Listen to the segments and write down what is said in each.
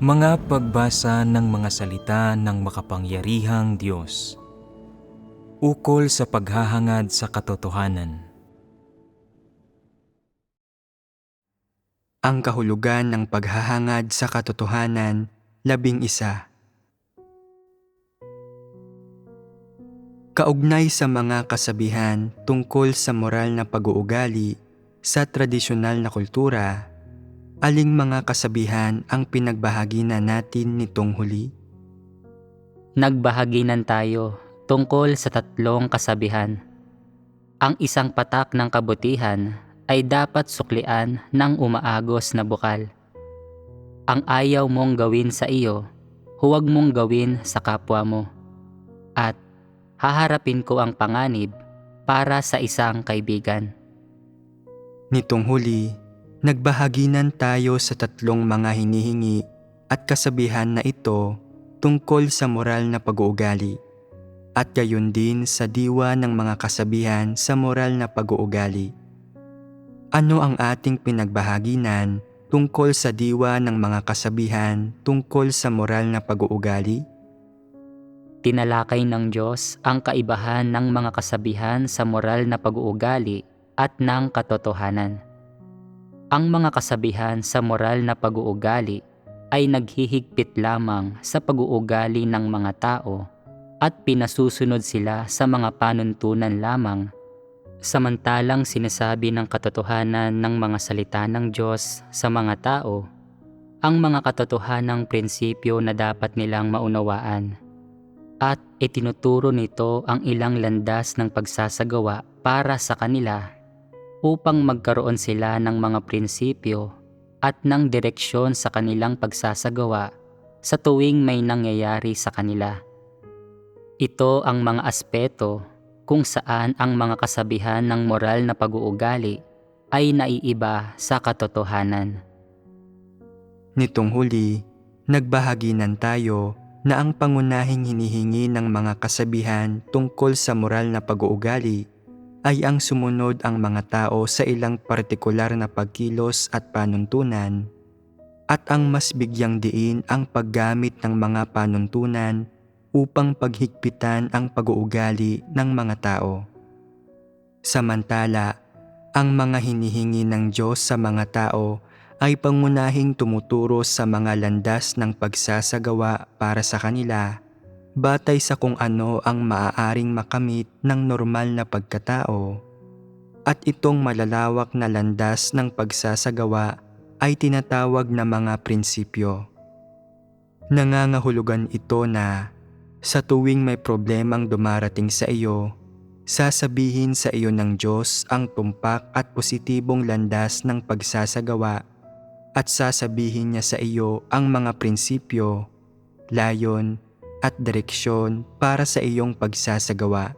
Mga pagbasa ng mga salita ng makapangyarihang Diyos. Ukol sa paghahangad sa katotohanan. Ang kahulugan ng paghahangad sa katotohanan, 11. Kaugnay sa mga kasabihan tungkol sa moral na pag-uugali sa tradisyonal na kultura, aling mga kasabihan ang pinagbahaginan natin nitong huli? Nagbahaginan tayo tungkol sa tatlong kasabihan. Ang isang patak ng kabutihan ay dapat suklian ng umaagos na bukal. Ang ayaw mong gawin sa iyo, huwag mong gawin sa kapwa mo. At haharapin ko ang panganib para sa isang kaibigan. Nitong huli, nagbahaginan tayo sa tatlong mga hinihingi at kasabihan na ito tungkol sa moral na pag-uugali at gayon din sa diwa ng mga kasabihan sa moral na pag-uugali. Ano ang ating pinagbahaginan tungkol sa diwa ng mga kasabihan tungkol sa moral na pag-uugali? Tinalakay ng Diyos ang kaibahan ng mga kasabihan sa moral na pag-uugali at ng katotohanan. Ang mga kasabihan sa moral na pag-uugali ay naghihigpit lamang sa pag-uugali ng mga tao at pinasusunod sila sa mga panuntunan lamang, samantalang sinasabi ng katotohanan ng mga salita ng Diyos sa mga tao ang mga katotohanang prinsipyo na dapat nilang maunawaan. At itinuturo nito ang ilang landas ng pagsasagawa para sa kanila upang magkaroon sila ng mga prinsipyo at ng direksyon sa kanilang pagsasagawa sa tuwing may nangyayari sa kanila. Ito ang mga aspeto kung saan ang mga kasabihan ng moral na pag-uugali ay naiiba sa katotohanan. Nitong huli, nagbahaginan tayo na ang pangunahing hinihingi ng mga kasabihan tungkol sa moral na pag-uugali ay ang sumunod ang mga tao sa ilang partikular na pagkilos at panuntunan at ang mas bigyang diin ang paggamit ng mga panuntunan upang paghigpitan ang pag-uugali ng mga tao. Samantala, ang mga hinihingi ng Diyos sa mga tao ay pangunahing tumuturo sa mga landas ng pagsasagawa para sa kanila, batay sa kung ano ang maaaring makamit ng normal na pagkatao. At itong malalawak na landas ng pagsasagawa ay tinatawag na mga prinsipyo. Nangangahulugan ito na sa tuwing may problemang dumarating sa iyo, sasabihin sa iyo ng Diyos ang tumpak at positibong landas ng pagsasagawa at sasabihin niya sa iyo ang mga prinsipyo, layon at direksyon para sa iyong pagsasagawa.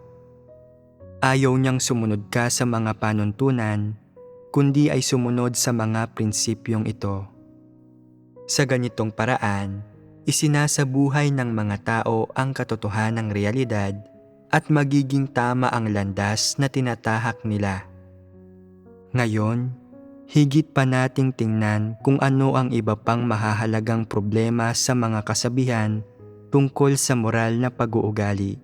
Ayaw niyang sumunod ka sa mga panuntunan, kundi ay sumunod sa mga prinsipyong ito. Sa ganitong paraan, isinasabuhay ng mga tao ang katotohanang realidad at magiging tama ang landas na tinatahak nila. Ngayon, higit pa nating tingnan kung ano ang iba pang mahahalagang problema sa mga kasabihan tungkol sa moral na pag-uugali.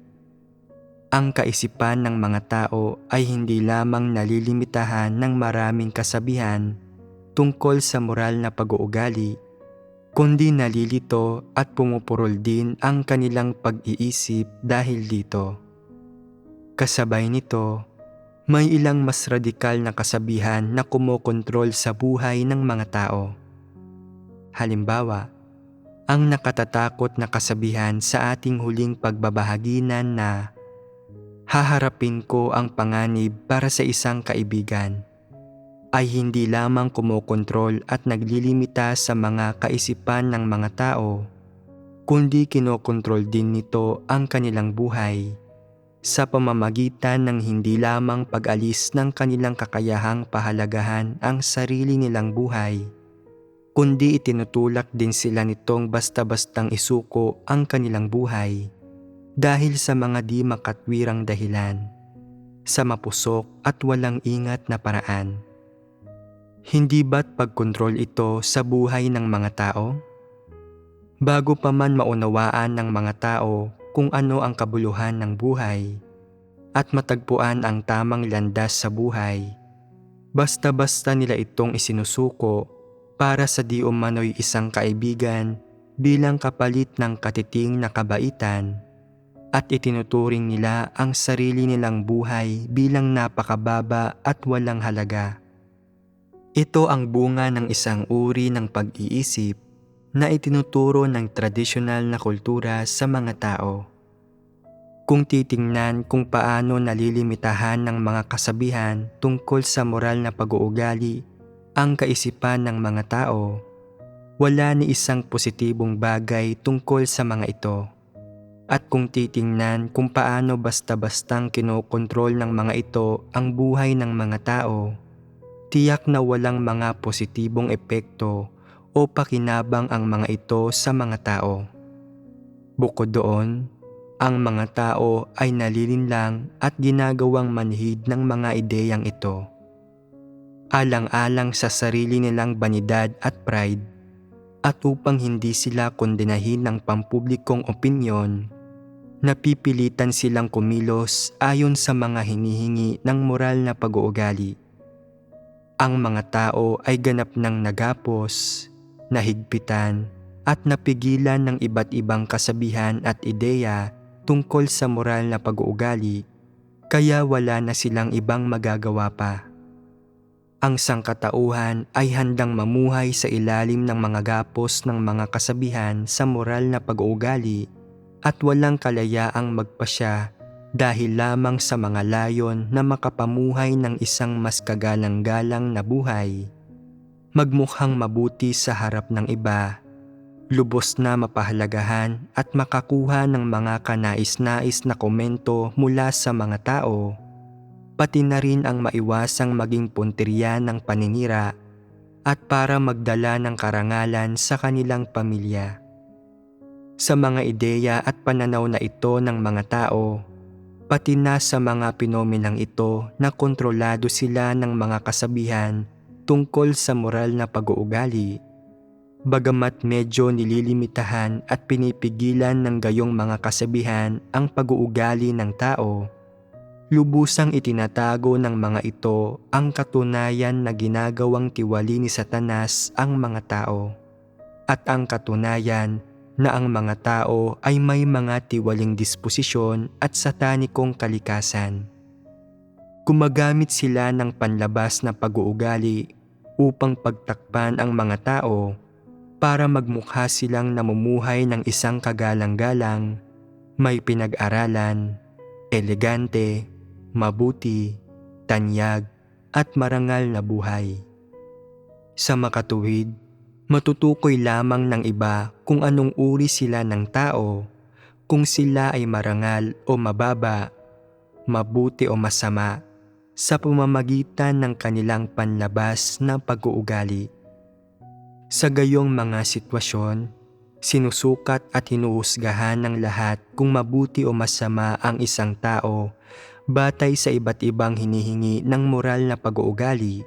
Ang kaisipan ng mga tao ay hindi lamang nalilimitahan ng maraming kasabihan tungkol sa moral na pag-uugali, kundi nalilito at pumupurol din ang kanilang pag-iisip dahil dito. Kasabay nito, may ilang mas radikal na kasabihan na kumokontrol sa buhay ng mga tao. Halimbawa, ang nakatatakot na kasabihan sa ating huling pagbabahaginan na haharapin ko ang panganib para sa isang kaibigan ay hindi lamang kumokontrol at naglilimita sa mga kaisipan ng mga tao, kundi kinokontrol din nito ang kanilang buhay sa pamamagitan ng hindi lamang pag-alis ng kanilang kakayahang pahalagahan ang sarili nilang buhay, kundi itinutulak din sila nitong basta-bastang isuko ang kanilang buhay dahil sa mga di makatwirang dahilan, sa mapusok at walang ingat na paraan. Hindi ba't pagkontrol ito sa buhay ng mga tao? Bago pa man maunawaan ng mga tao kung ano ang kabuluhan ng buhay at matagpuan ang tamang landas sa buhay, basta-basta nila itong isinusuko para sa di umano'y isang kaibigan bilang kapalit ng katiting na kabaitan, at itinuturing nila ang sarili nilang buhay bilang napakababa at walang halaga. Ito ang bunga ng isang uri ng pag-iisip na itinuturo ng tradisyonal na kultura sa mga tao. Kung titingnan kung paano nalilimitahan ng mga kasabihan tungkol sa moral na pag-uugali ang kaisipan ng mga tao, wala ni isang positibong bagay tungkol sa mga ito. At kung titingnan kung paano basta-bastang kinokontrol ng mga ito ang buhay ng mga tao, tiyak na walang mga positibong epekto o pakinabang ang mga ito sa mga tao. Bukod doon, ang mga tao ay nalilinlang at ginagawang manhid ng mga ideyang ito. Alang-alang sa sarili nilang banidad at pride, at upang hindi sila kondenahin ng pampublikong opinyon, napipilitan silang kumilos ayon sa mga hinihingi ng moral na pag-uugali. Ang mga tao ay ganap ng nagapos, nahigpitan, at napigilan ng iba't ibang kasabihan at ideya tungkol sa moral na pag-uugali, kaya wala na silang ibang magagawa pa. Ang sangkatauhan ay handang mamuhay sa ilalim ng mga gapos ng mga kasabihan sa moral na pag-uugali at walang kalayaang magpasya dahil lamang sa mga layon na makapamuhay ng isang mas kagalang-galang na buhay, magmukhang mabuti sa harap ng iba, lubos na mapahalagahan at makakuha ng mga kanais-nais na komento mula sa mga tao, pati na rin ang maiwasang maging punteriya ng paninira at para magdala ng karangalan sa kanilang pamilya. Sa mga ideya at pananaw na ito ng mga tao, pati na sa mga pinomenang ito na kontrolado sila ng mga kasabihan tungkol sa moral na pag-uugali, bagamat medyo nililimitahan at pinipigilan ng gayong mga kasabihan ang pag-uugali ng tao, lubusang itinatago ng mga ito ang katunayan na ginagawang tiwali ni Satanas ang mga tao, at ang katunayan na ang mga tao ay may mga tiwaling disposisyon at satanikong kalikasan. Gumagamit sila ng panlabas na pag-uugali upang pagtakpan ang mga tao para magmukha silang namumuhay ng isang kagalang-galang, may pinag-aralan, elegante, mabuti, tanyag, at marangal na buhay. Sa makatuwid, matutukoy lamang ng iba kung anong uri sila ng tao, kung sila ay marangal o mababa, mabuti o masama, sa pamamagitan ng kanilang panlabas na pag-uugali. Sa gayong mga sitwasyon, sinusukat at hinuhusgahan ng lahat kung mabuti o masama ang isang tao batay sa iba't ibang hinihingi ng moral na pag-uugali.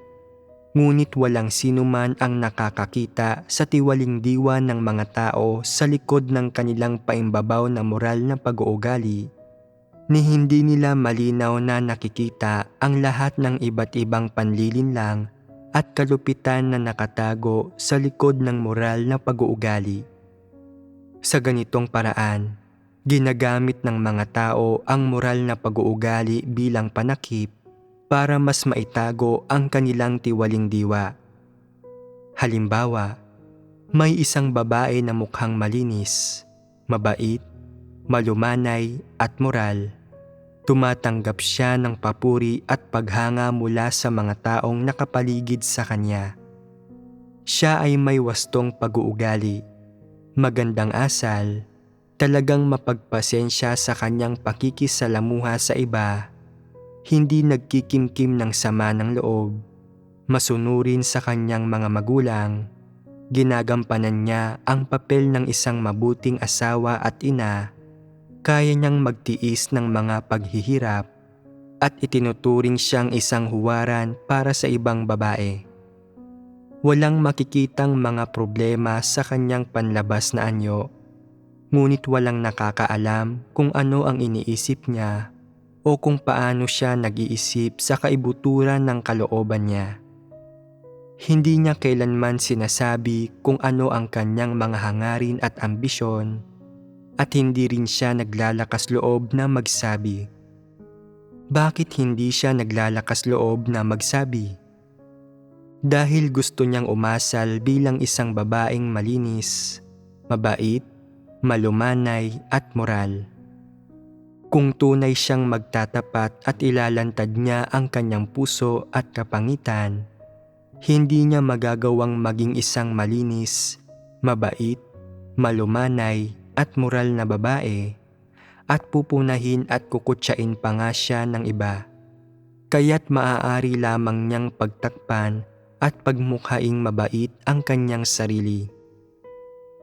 Ngunit walang sinuman ang nakakakita sa tiwaling diwa ng mga tao sa likod ng kanilang paimbabaw na moral na pag-uugali, ni hindi nila malinaw na nakikita ang lahat ng iba't ibang panlilinlang at kalupitan na nakatago sa likod ng moral na pag-uugali. Sa ganitong paraan, ginagamit ng mga tao ang moral na pag-uugali bilang panakip para mas maitago ang kanilang tiwaling diwa. Halimbawa, may isang babae na mukhang malinis, mabait, malumanay at moral. Tumatanggap siya ng papuri at paghanga mula sa mga taong nakapaligid sa kanya. Siya ay may wastong pag-uugali, magandang asal, talagang mapagpasensya sa kanyang pakikisalamuha sa iba, hindi nagkikimkim ng sama ng loob, masunurin sa kanyang mga magulang, ginagampanan niya ang papel ng isang mabuting asawa at ina, kaya niyang magtiis ng mga paghihirap, at itinuturing siyang isang huwaran para sa ibang babae. Walang makikitang mga problema sa kanyang panlabas na anyo, ngunit walang nakakaalam kung ano ang iniisip niya o kung paano siya nag-iisip sa kaibuturan ng kalooban niya. Hindi niya kailanman sinasabi kung ano ang kanyang mga hangarin at ambisyon, at hindi rin siya naglalakas loob na magsabi. Bakit hindi siya naglalakas loob na magsabi? Dahil gusto niyang umasal bilang isang babaeng malinis, mabait, malumanay at moral. Kung tunay siyang magtatapat at ilalantad niya ang kanyang puso at kapangitan, hindi niya magagawang maging isang malinis, mabait, malumanay at moral na babae, at pupunahin at kukutsain pa nga siya ng iba. Kaya't maaari lamang niyang pagtakpan at pagmukhaing mabait ang kanyang sarili.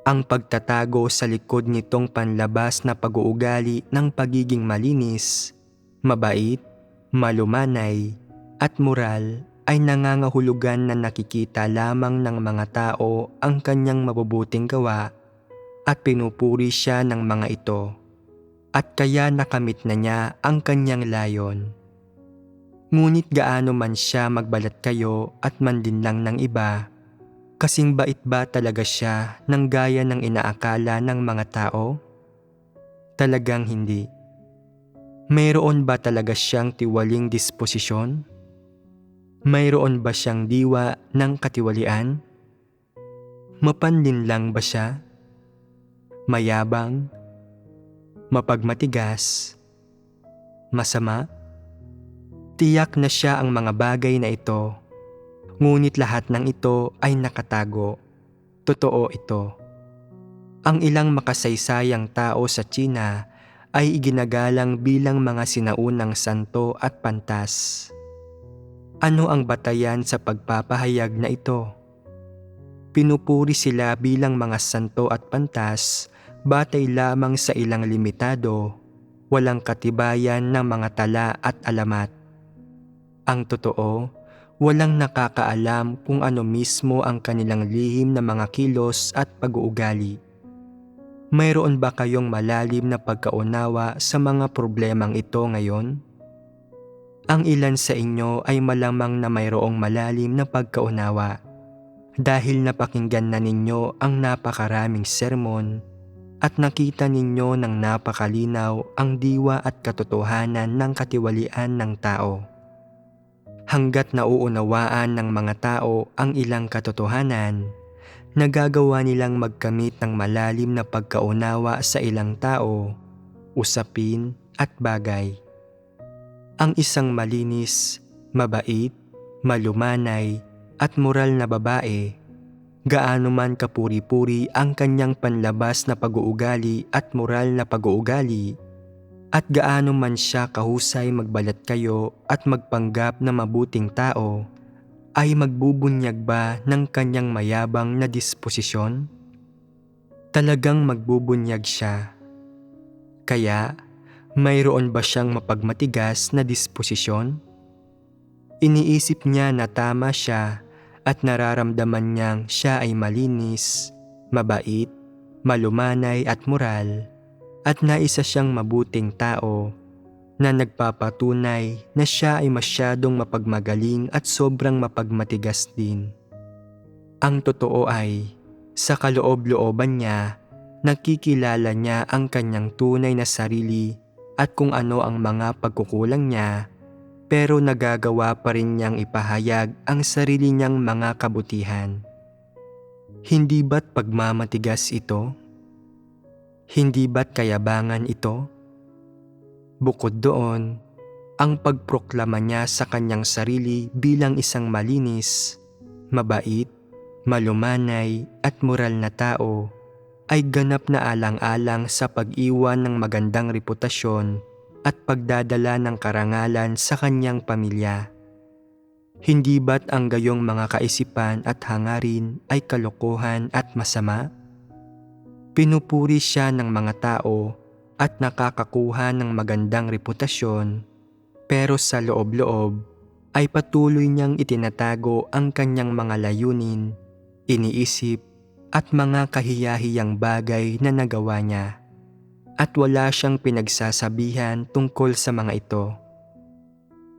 Ang pagtatago sa likod nitong panlabas na pag-uugali ng pagiging malinis, mabait, malumanay at moral ay nangangahulugan na nakikita lamang ng mga tao ang kanyang mabubuting gawa at pinupuri siya ng mga ito, at kaya nakamit na niya ang kanyang layon. Ngunit gaano man siya magbalat kayo at mandinlang ng iba, kasing bait ba talaga siya ng gaya ng inaakala ng mga tao? Talagang hindi. Mayroon ba talaga siyang tiwaling disposisyon? Mayroon ba siyang diwa ng katiwalian? Mapanlinlang ba siya? Mayabang? Mapagmatigas? Masama? Tiyak na siya ang mga bagay na ito, ngunit lahat ng ito ay nakatago. Totoo ito. Ang ilang makasaysayang tao sa China ay iginagalang bilang mga sinaunang santo at pantas. Ano ang batayan sa pagpapahayag na ito? Pinupuri sila bilang mga santo at pantas batay lamang sa ilang limitado, walang katibayan ng mga tala at alamat. Ang totoo, walang nakakaalam kung ano mismo ang kanilang lihim na mga kilos at pag-uugali. Mayroon ba kayong malalim na pagkaunawa sa mga problemang ito ngayon? Ang ilan sa inyo ay malamang na mayroong malalim na pagkaunawa dahil napakinggan na ninyo ang napakaraming sermon at nakita ninyo ng napakalinaw ang diwa at katotohanan ng katiwalian ng tao. Hanggat nauunawaan ng mga tao ang ilang katotohanan, nagagawa nilang magkamit ng malalim na pagkaunawa sa ilang tao, usapin at bagay. Ang isang malinis, mabait, malumanay at moral na babae, gaano man kapuri-puri ang kanyang panlabas na pag-uugali at moral na pag-uugali, at gaano man siya kahusay magbalat kayo at magpanggap na mabuting tao, ay magbubunyag ba ng kanyang mayabang na disposisyon? Talagang magbubunyag siya. Kaya, mayroon ba siyang mapagmatigas na disposisyon? Iniisip niya na tama siya at nararamdaman niyang siya ay malinis, mabait, malumanay at moral, at naisa siyang mabuting tao na nagpapatunay na siya ay masyadong mapagmagaling at sobrang mapagmatigas din. Ang totoo ay, sa kaloob-looban niya, nakikilala niya ang kanyang tunay na sarili at kung ano ang mga pagkukulang niya, pero nagagawa pa rin niyang ipahayag ang sarili niyang mga kabutihan. Hindi ba't pagmamatigas ito? Hindi ba't kayabangan ito? Bukod doon, ang pagproklama niya sa kanyang sarili bilang isang malinis, mabait, malumanay at moral na tao ay ganap na alang-alang sa pag-iwan ng magandang reputasyon at pagdadala ng karangalan sa kanyang pamilya. Hindi ba't ang gayong mga kaisipan at hangarin ay kalokohan at masama? Pinupuri siya ng mga tao at nakakakuha ng magandang reputasyon, pero sa loob-loob ay patuloy niyang itinatago ang kanyang mga layunin, iniisip at mga kahiyahiyang bagay na nagawa niya. At wala siyang pinagsasabihan tungkol sa mga ito.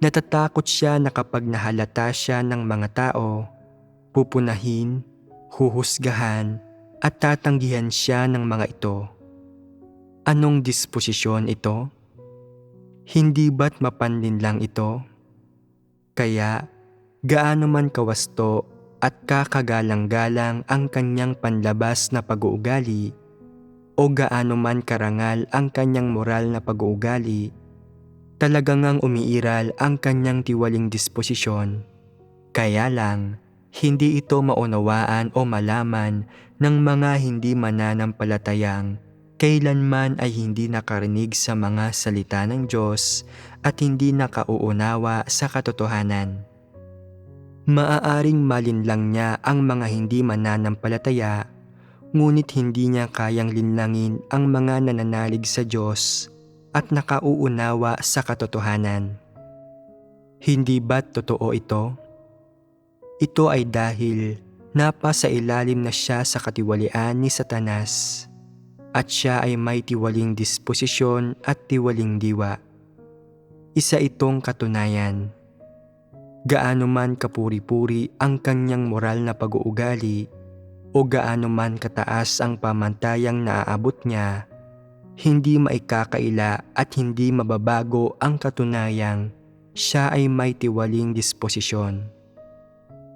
Natatakot siya na kapag nahalata siya ng mga tao, pupunahin, huhusgahan at tatanggihan siya ng mga ito. Anong disposisyon ito? Hindi ba't mapanlinlang ito? Kaya, gaano man kawasto at kakagalang-galang ang kanyang panlabas na pag-uugali, o gaano man karangal ang kanyang moral na pag-uugali, talagang ngang umiiral ang kanyang tiwaling disposisyon. Kaya lang, hindi ito maunawaan o malaman ng mga hindi mananampalatayang kailanman ay hindi nakarinig sa mga salita ng Diyos at hindi nakauunawa sa katotohanan. Maaaring malinlang niya ang mga hindi mananampalataya, ngunit hindi niya kayang linlangin ang mga nananalig sa Diyos at nakauunawa sa katotohanan. Hindi ba't totoo ito? Ito ay dahil napasailalim na siya sa katiwalian ni Satanas at siya ay may tiwaling disposisyon at tiwaling diwa. Isa itong katunayan. Gaano man kapuri-puri ang kanyang moral na pag-uugali o gaano man kataas ang pamantayang naaabot niya, hindi maikakaila at hindi mababago ang katunayang siya ay may tiwaling disposisyon.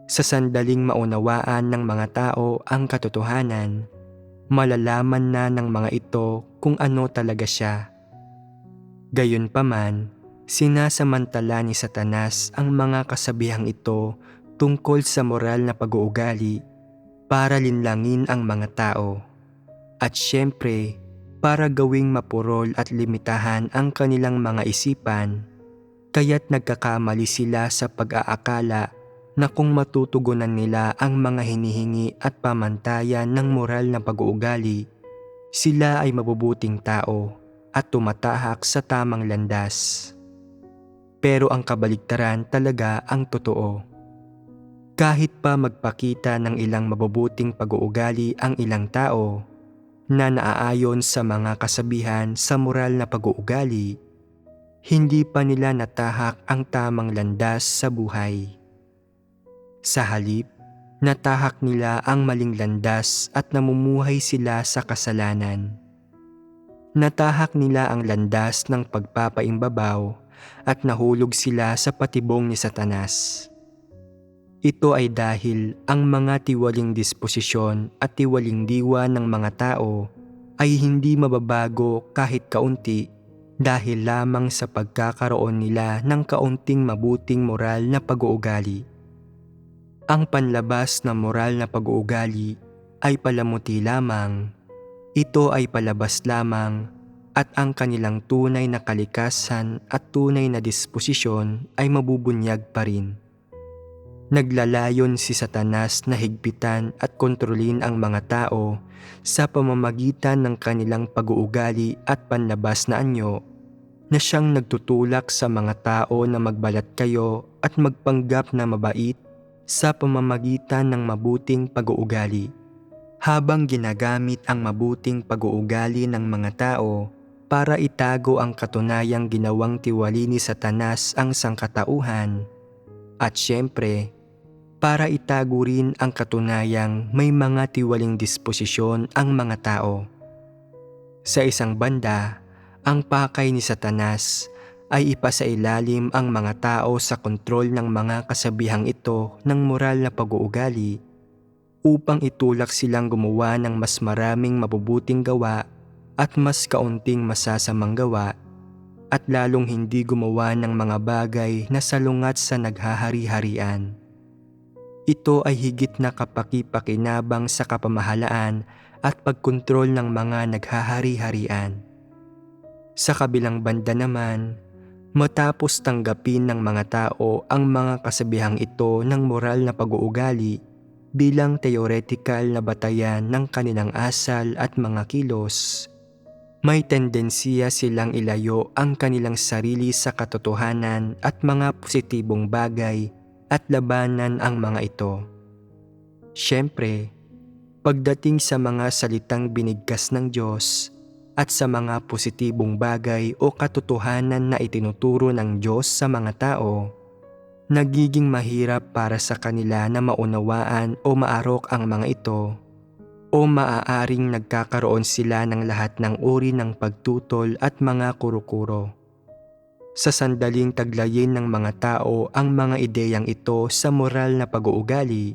Sa sandaling maunawaan ng mga tao ang katotohanan, malalaman na ng mga ito kung ano talaga siya. Gayunpaman, sinasamantala ni Satanas ang mga kasabihang ito tungkol sa moral na pag-uugali para linlangin ang mga tao at syempre para gawing mapurol at limitahan ang kanilang mga isipan, kaya't nagkakamali sila sa pag-aakala na kung matutugunan nila ang mga hinihingi at pamantayan ng moral na pag-uugali, sila ay mabubuting tao at tumatahak sa tamang landas. Pero ang kabaligtaran talaga ang totoo. Kahit pa magpakita ng ilang mabubuting pag-uugali ang ilang tao na naaayon sa mga kasabihan sa moral na pag-uugali, hindi pa nila natahak ang tamang landas sa buhay. Sa halip, natahak nila ang maling landas at namumuhay sila sa kasalanan. Natahak nila ang landas ng pagpapaimbabaw at nahulog sila sa patibong ni Satanas. Ito ay dahil ang mga tiwaling disposisyon at tiwaling diwa ng mga tao ay hindi mababago kahit kaunti dahil lamang sa pagkakaroon nila ng kaunting mabuting moral na pag-uugali. Ang panlabas na moral na pag-uugali ay palamuti lamang, ito ay palabas lamang at ang kanilang tunay na kalikasan at tunay na disposisyon ay mabubunyag pa rin. Naglalayon si Satanas na higpitan at kontrolin ang mga tao sa pamamagitan ng kanilang pag-uugali at panlabas na anyo na siyang nagtutulak sa mga tao na magbalat kayo at magpanggap na mabait sa pamamagitan ng mabuting pag-uugali. Habang ginagamit ang mabuting pag-uugali ng mga tao para itago ang katunayang ginawang tiwali ni Satanas ang sangkatauhan, at syempre, para itago rin ang katunayang may mga tiwaling disposisyon ang mga tao. Sa isang banda, ang pakay ni Satanas ay ipasailalim ang mga tao sa kontrol ng mga kasabihang ito ng moral na pag-uugali upang itulak silang gumawa ng mas maraming mabubuting gawa at mas kaunting masasamang gawa at lalong hindi gumawa ng mga bagay na salungat sa naghahari-harian. Ito ay higit na kapaki-pakinabang sa kapamahalaan at pagkontrol ng mga naghahari-harian. Sa kabilang banda naman, matapos tanggapin ng mga tao ang mga kasabihang ito ng moral na pag-uugali bilang theoretical na batayan ng kanilang asal at mga kilos, May tendensiya silang ilayo ang kanilang sarili sa katotohanan at mga positibong bagay at labanan ang mga ito. Siyempre, pagdating sa mga salitang binigkas ng Diyos at sa mga positibong bagay o katotohanan na itinuturo ng Diyos sa mga tao, nagiging mahirap para sa kanila na maunawaan o maarok ang mga ito, o maaaring nagkakaroon sila ng lahat ng uri ng pagtutol at mga kuro-kuro. Sa sandaling taglayin ng mga tao ang mga ideyang ito sa moral na pag-uugali,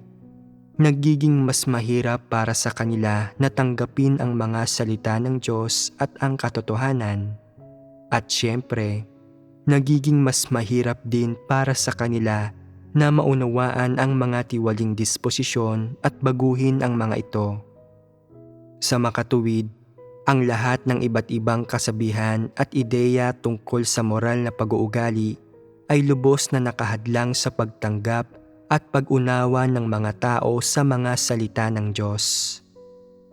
nagiging mas mahirap para sa kanila na tanggapin ang mga salita ng Diyos at ang katotohanan. At siyempre, nagiging mas mahirap din para sa kanila na maunawaan ang mga tiwaling disposisyon at baguhin ang mga ito. Sa makatuwid, ang lahat ng iba't ibang kasabihan at ideya tungkol sa moral na pag-uugali ay lubos na nakahadlang sa pagtanggap at pag-unawa ng mga tao sa mga salita ng Diyos.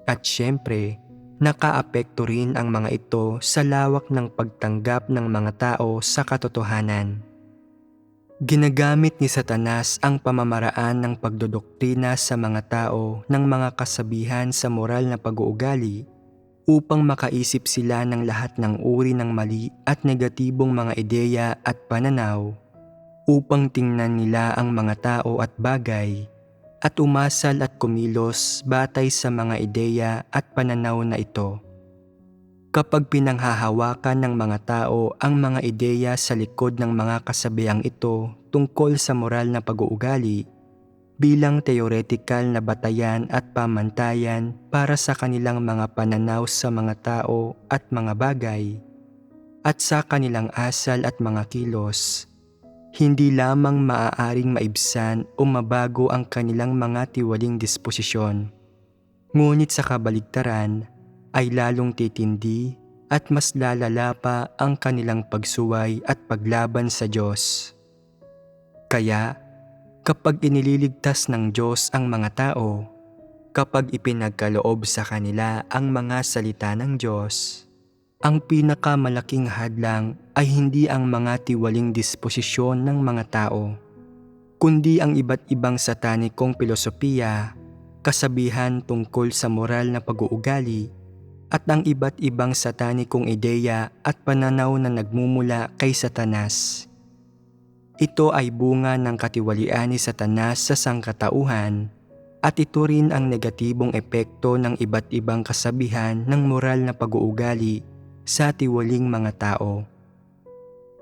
At siyempre, nakaapekto rin ang mga ito sa lawak ng pagtanggap ng mga tao sa katotohanan. Ginagamit ni Satanas ang pamamaraan ng pagdodoktrina sa mga tao ng mga kasabihan sa moral na pag-uugali upang makaisip sila ng lahat ng uri ng mali at negatibong mga ideya at pananaw, upang tingnan nila ang mga tao at bagay at umasal at kumilos batay sa mga ideya at pananaw na ito. Kapag pinanghahawakan ng mga tao ang mga ideya sa likod ng mga kasabihang ito tungkol sa moral na pag-uugali bilang teoretikal na batayan at pamantayan para sa kanilang mga pananaw sa mga tao at mga bagay at sa kanilang asal at mga kilos, hindi lamang maaaring maibsan o mabago ang kanilang mga tiwaling disposisyon, ngunit sa kabaligtaran ay lalong titindi at mas lalala pa ang kanilang pagsuway at paglaban sa Diyos. Kaya, kapag inililigtas ng Diyos ang mga tao, kapag ipinagkaloob sa kanila ang mga salita ng Diyos, ang pinakamalaking hadlang ay hindi ang mga tiwaling disposisyon ng mga tao, kundi ang iba't ibang satanikong filosofiya, kasabihan tungkol sa moral na pag-uugali, at ang iba't ibang satanikong ideya at pananaw na nagmumula kay Satanas. Ito ay bunga ng katiwalian ni Satanas sa sangkatauhan at ito rin ang negatibong epekto ng iba't ibang kasabihan ng moral na pag-uugali sa tiwaling mga tao.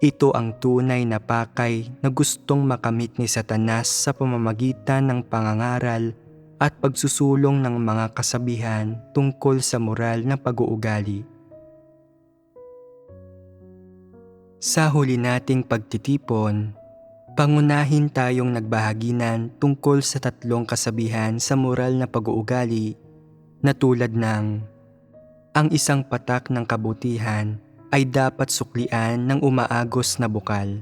Ito ang tunay na pakay na gustong makamit ni Satanas sa pamamagitan ng pangangaral at pagsusulong ng mga kasabihan tungkol sa moral na pag-uugali. Sa huli nating pagtitipon, pangunahin tayong nagbahaginan tungkol sa 3 kasabihan sa moral na pag-uugali na tulad ng: ang isang patak ng kabutihan ay dapat suklian ng umaagos na bukal.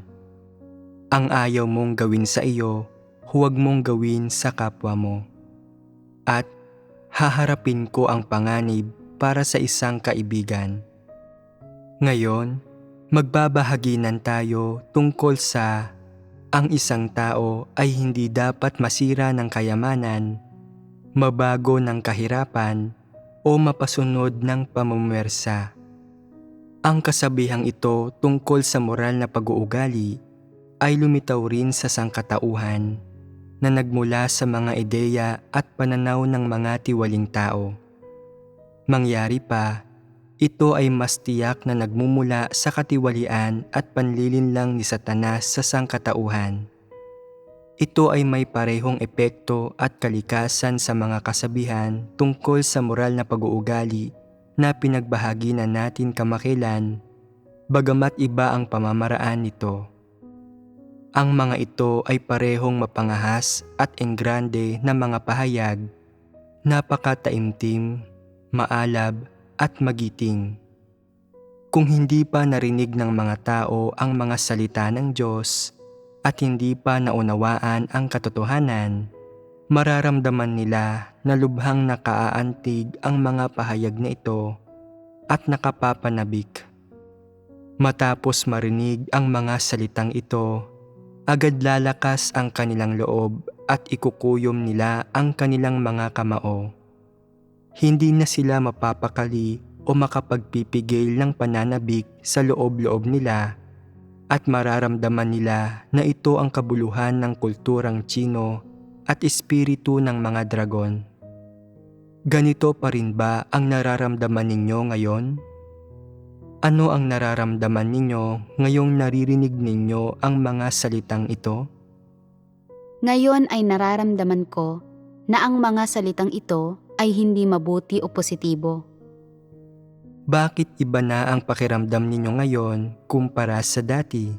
Ang ayaw mong gawin sa iyo, huwag mong gawin sa kapwa mo. At haharapin ko ang panganib para sa isang kaibigan. Ngayon, magbabahaginan tayo tungkol sa ang isang tao ay hindi dapat masira ng kayamanan, mabago ng kahirapan, o mapasunod ng pamumuwersa. Ang kasabihang ito tungkol sa moral na pag-uugali ay lumitaw rin sa sangkatauhan na nagmula sa mga ideya at pananaw ng mga tiwaling tao. Mangyari pa, ito ay mas tiyak na nagmumula sa katiwalian at panlilinlang ni Satanas sa sangkatauhan. Ito ay may parehong epekto at kalikasan sa mga kasabihan tungkol sa moral na pag-uugali na pinagbahagi na natin kamakailan, bagamat iba ang pamamaraan nito. Ang mga ito ay parehong mapangahas at enggrande na mga pahayag, napakataimtim, maalab at magiting. Kung hindi pa narinig ng mga tao ang mga salita ng Diyos at hindi pa naunawaan ang katotohanan, mararamdaman nila na lubhang nakaaantig ang mga pahayag na ito at nakapapanabik. Matapos marinig ang mga salitang ito, agad lalakas ang kanilang loob at ikukuyom nila ang kanilang mga kamao. Hindi na sila mapapakali o makapagpipigil ng pananabik sa loob-loob nila at mararamdaman nila na ito ang kabuluhan ng kulturang Tsino at espiritu ng mga dragon. Ganito pa rin ba ang nararamdaman ninyo ngayon? Ano ang nararamdaman ninyo ngayong naririnig ninyo ang mga salitang ito? Ngayon ay nararamdaman ko na ang mga salitang ito ay hindi mabuti o positibo. Bakit iba na ang pakiramdam ninyo ngayon kumpara sa dati?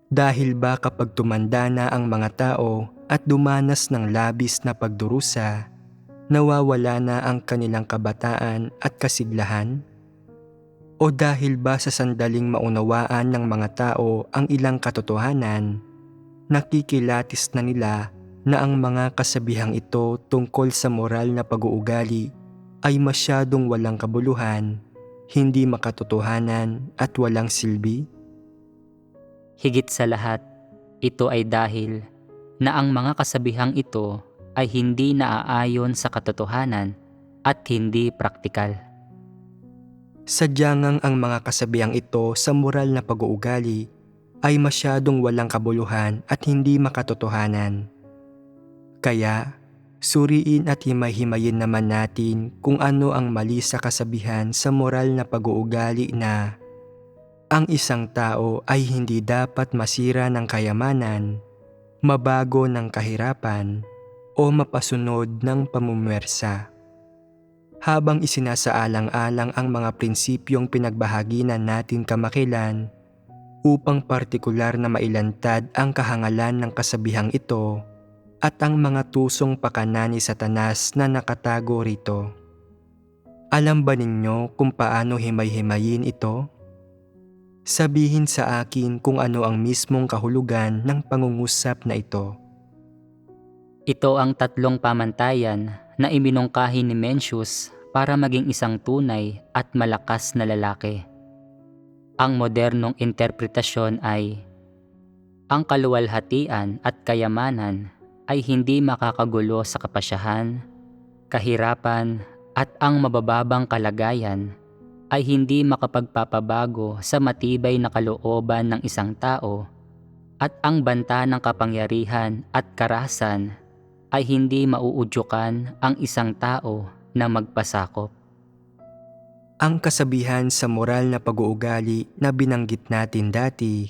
Dahil ba kapag tumanda na ang mga tao at dumanas ng labis na pagdurusa, nawawala na ang kanilang kabataan at kasiglahan? O dahil ba sa sandaling maunawaan ng mga tao ang ilang katotohanan, nakikilatis na nila na ang mga kasabihang ito tungkol sa moral na pag-uugali ay masyadong walang kabuluhan, hindi makatotohanan at walang silbi? Higit sa lahat, ito ay dahil na ang mga kasabihang ito ay hindi naaayon sa katotohanan at hindi praktikal. Sadyang ang mga kasabihang ito sa moral na pag-uugali ay masyadong walang kabuluhan at hindi makatotohanan. Kaya, suriin at himay-himayin naman natin kung ano ang mali sa kasabihan sa moral na pag-uugali na ang isang tao ay hindi dapat masira ng kayamanan, mabago ng kahirapan, o mapasunod ng pamumuwersa. Habang isinasaalang-alang ang mga prinsipyong pinagbahaginan natin kamakailan upang partikular na mailantad ang kahangalan ng kasabihang ito at ang mga tusong pakana ni Satanas na nakatago rito. Alam ba ninyo kung paano himay-himayin ito? Sabihin sa akin kung ano ang mismong kahulugan ng pangungusap na ito. Ito ang tatlong pamantayan na iminungkahi ni Mencius para maging isang tunay at malakas na lalaki. Ang modernong interpretasyon ay, ang kaluwalhatian at kayamanan ay hindi makakagulo sa kapasyahan, kahirapan at ang mabababang kalagayan ay hindi makapagpapabago sa matibay na kalooban ng isang tao, at ang banta ng kapangyarihan at karahasan ay hindi mauudyukan ang isang tao na magpasakop. Ang kasabihan sa moral na pag-uugali na binanggit natin dati,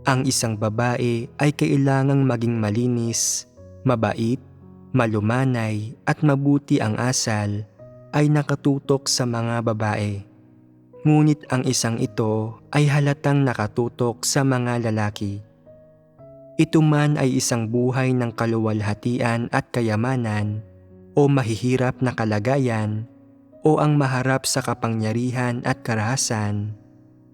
ang isang babae ay kailangang maging malinis, mabait, malumanay at mabuti ang asal, ay nakatutok sa mga babae. Ngunit ang isang ito ay halatang nakatutok sa mga lalaki. Ito man ay isang buhay ng kaluwalhatian at kayamanan, o mahihirap na kalagayan, o ang maharap sa kapangyarihan at karahasan,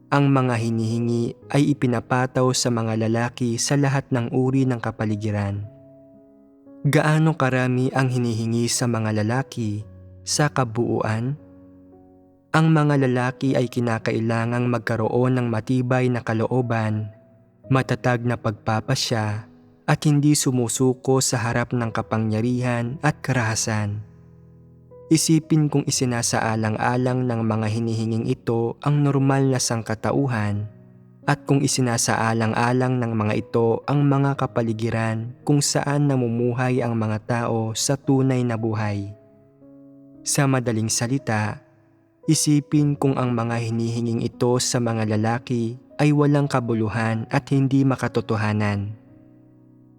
ang mga hinihingi ay ipinapataw sa mga lalaki sa lahat ng uri ng kapaligiran. Gaano karami ang hinihingi sa mga lalaki sa kabuuan? Ang mga lalaki ay kinakailangang magkaroon ng matibay na kalooban, matatag na pagpapasya, at hindi sumusuko sa harap ng kapangyarihan at karahasan. Isipin kung isinasaalang-alang ng mga hinihinging ito ang normal na sangkatauhan, at kung isinasaalang-alang ng mga ito ang mga kapaligiran kung saan namumuhay ang mga tao sa tunay na buhay. Sa madaling salita, isipin kung ang mga hinihinging ito sa mga lalaki ay walang kabuluhan at hindi makatotohanan.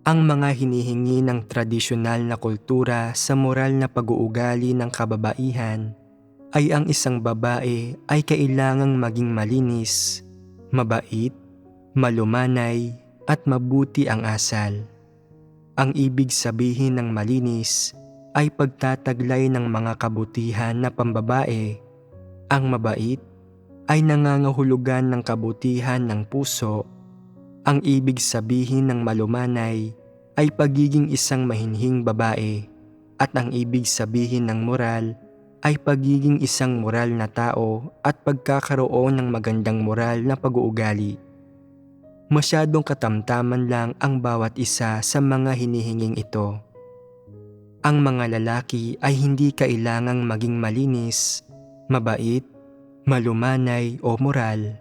Ang mga hinihingi ng tradisyonal na kultura sa moral na pag-uugali ng kababaihan ay ang isang babae ay kailangang maging malinis, mabait, malumanay at mabuti ang asal. Ang ibig sabihin ng malinis ay pagtataglay ng mga kabutihan na pambabae. Ang mabait ay nangangahulugan ng kabutihan ng puso. Ang ibig sabihin ng malumanay ay pagiging isang mahinhing babae, at ang ibig sabihin ng moral ay pagiging isang moral na tao at pagkakaroon ng magandang moral na pag-uugali. Masyadong katamtaman lang ang bawat isa sa mga hinihinging ito. Ang mga lalaki ay hindi kailangang maging malinis, mabait, malumanay o moral.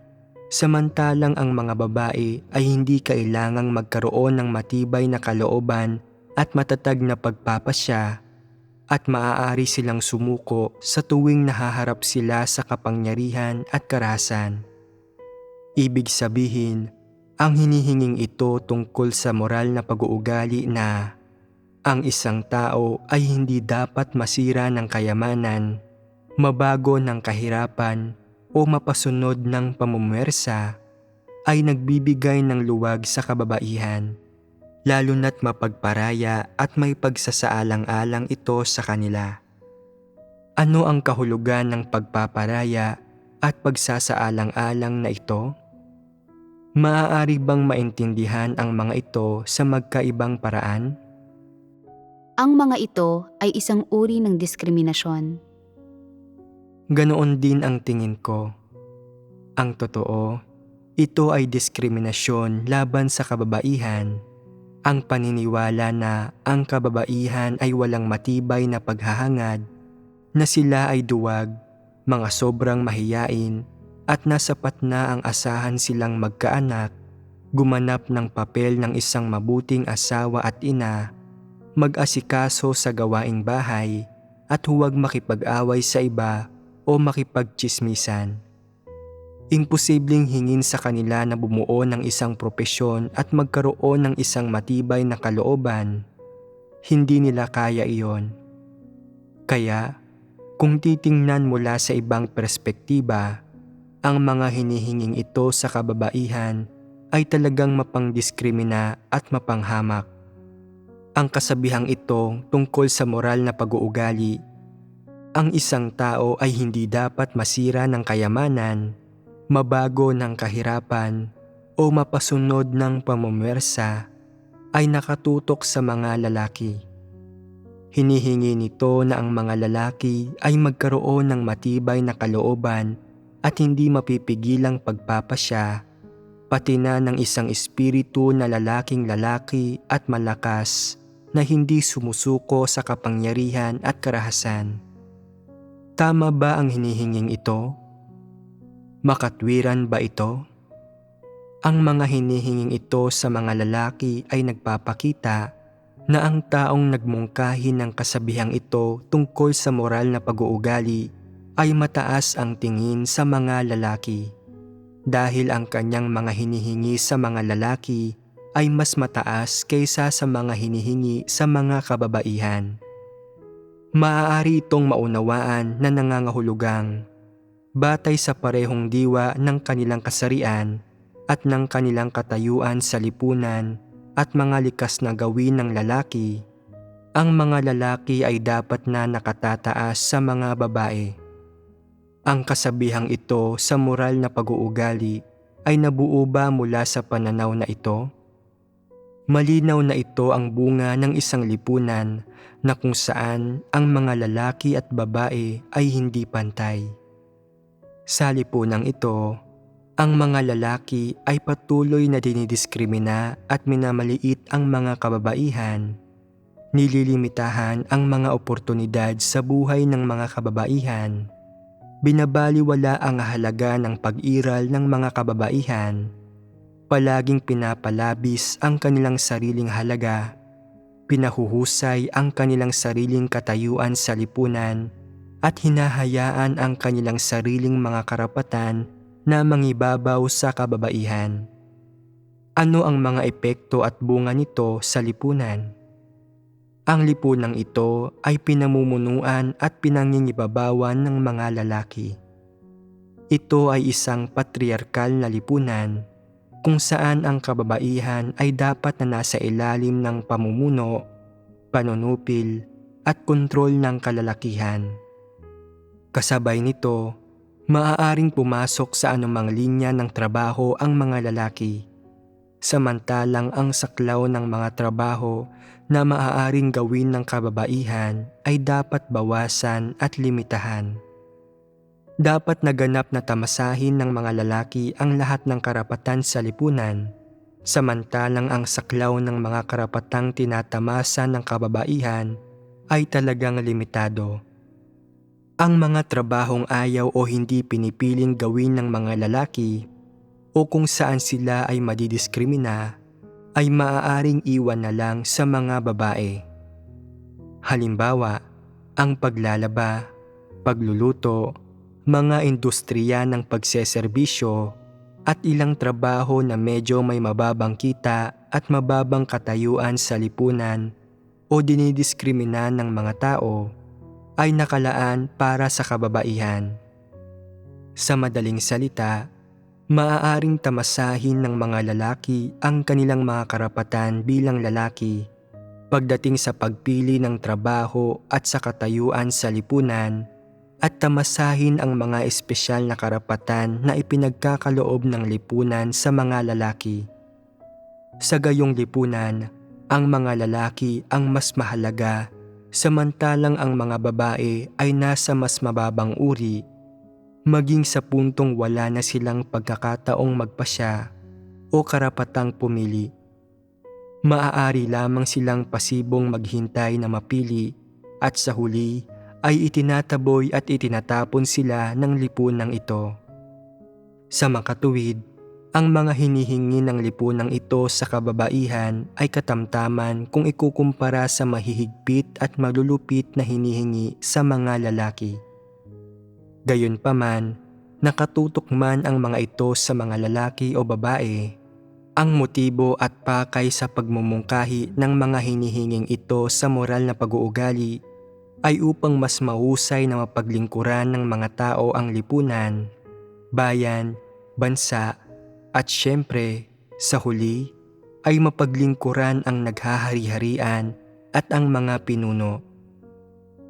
Samantalang ang mga babae ay hindi kailangang magkaroon ng matibay na kalooban at matatag na pagpapasya, at maaari silang sumuko sa tuwing nahaharap sila sa kapangyarihan at karahasan. Ibig sabihin, ang hinihinging ito tungkol sa moral na pag-uugali na ang isang tao ay hindi dapat masira ng kayamanan, mabago ng kahirapan o mapasunod ng pamumuwersa, ay nagbibigay ng luwag sa kababaihan, lalo na't mapagparaya at may pagsasaalang-alang ito sa kanila. Ano ang kahulugan ng pagpaparaya at pagsasaalang-alang na ito? Maaari bang maintindihan ang mga ito sa magkaibang paraan? Ang mga ito ay isang uri ng diskriminasyon. Ganoon din ang tingin ko. Ang totoo, ito ay diskriminasyon laban sa kababaihan. Ang paniniwala na ang kababaihan ay walang matibay na paghahangad, na sila ay duwag, mga sobrang mahiyain, at nasapat na ang asahan silang magkaanak, gumanap ng papel ng isang mabuting asawa at ina, mag-asikaso sa gawaing bahay, at huwag makipag-away sa iba o makipagtsismisan. Imposibleng hingin sa kanila na bumuo ng isang propesyon at magkaroon ng isang matibay na kalooban. Hindi nila kaya iyon. Kaya, kung titingnan mula sa ibang perspektiba, ang mga hinihinging ito sa kababaihan ay talagang mapangdiskrimina at mapanghamak. Ang kasabihang ito tungkol sa moral na pag-uugali, ang isang tao ay hindi dapat masira ng kayamanan, mabago ng kahirapan, o mapasunod ng pamumuwersa, ay nakatutok sa mga lalaki. Hinihingi nito na ang mga lalaki ay magkaroon ng matibay na kalooban at hindi mapipigilang pagpapasya, pati na ng isang espiritu na lalaking lalaki at malakas na hindi sumusuko sa kapangyarihan at karahasan. Tama ba ang hinihinging ito? Makatwiran ba ito? Ang mga hinihinging ito sa mga lalaki ay nagpapakita na ang taong nagmungkahi ng kasabihang ito tungkol sa moral na pag-uugali ay mataas ang tingin sa mga lalaki, dahil ang kanyang mga hinihingi sa mga lalaki ay mas mataas kaysa sa mga hinihingi sa mga kababaihan. Maaari itong maunawaan na nangangahulugang batay sa parehong diwa ng kanilang kasarian at ng kanilang katayuan sa lipunan at mga likas na gawin ng lalaki, ang mga lalaki ay dapat na nakatataas sa mga babae. Ang kasabihang ito sa moral na pag-uugali ay nabuo ba mula sa pananaw na ito? Malinaw na ito ang bunga ng isang lipunan na kung saan ang mga lalaki at babae ay hindi pantay. Sa lipunang ito, ang mga lalaki ay patuloy na dinidiskrimina at minamaliit ang mga kababaihan. Nililimitahan ang mga oportunidad sa buhay ng mga kababaihan. Binabaliwala ang halaga ng pag-iral ng mga kababaihan. Palaging pinapalabis ang kanilang sariling halaga. Pinahuhusay ang kanilang sariling katayuan sa lipunan at hinahayaan ang kanilang sariling mga karapatan na mangibabaw sa kababaihan. Ano ang mga epekto at bunga nito sa lipunan? Ang lipunang ito ay pinamumunuan at pinangingibabawan ng mga lalaki. Ito ay isang patriarkal na lipunan kung saan ang kababaihan ay dapat na nasa ilalim ng pamumuno, panunupil at kontrol ng kalalakihan. Kasabay nito, maaaring pumasok sa anumang linya ng trabaho ang mga lalaki. samantalang ang saklaw ng mga trabaho na maaaring gawin ng kababaihan ay dapat bawasan at limitahan. Dapat naganap na tamasahin ng mga lalaki ang lahat ng karapatan sa lipunan, samantalang ang saklaw ng mga karapatang tinatamasa ng kababaihan ay talagang limitado. Ang mga trabahong ayaw o hindi pinipiling gawin ng mga lalaki o kung saan sila ay madidiskrimina ay maaaring iwan na lang sa mga babae. Halimbawa, ang paglalaba, pagluluto, mga industriya ng pagseserbisyo at ilang trabaho na medyo may mababang kita at mababang katayuan sa lipunan o dinidiskrimina ng mga tao ay nakalaan para sa kababaihan. Sa madaling salita, maaaring tamasahin ng mga lalaki ang kanilang mga karapatan bilang lalaki pagdating sa pagpili ng trabaho at sa katayuan sa lipunan at tamasahin ang mga espesyal na karapatan na ipinagkakaloob ng lipunan sa mga lalaki. Sa gayong lipunan, ang mga lalaki ang mas mahalaga samantalang ang mga babae ay nasa mas mababang uri, maging sa puntong wala na silang pagkakataong magpasya o karapatang pumili. Maaari lamang silang pasibong maghintay na mapili at sa huli ay itinataboy at itinatapon sila ng lipunang ito. Sa makatuwid, ang mga hinihingi ng lipunang ito sa kababaihan ay katamtaman kung ikukumpara sa mahihigpit at malulupit na hinihingi sa mga lalaki. Gayunpaman, nakatutok man ang mga ito sa mga lalaki o babae, ang motibo at pakay sa pagmumungkahi ng mga hinihinging ito sa moral na pag-uugali ay upang mas mahusay na mapaglingkuran ng mga tao ang lipunan, bayan, bansa, at syempre, sa huli, ay mapaglingkuran ang naghahari-harian at ang mga pinuno.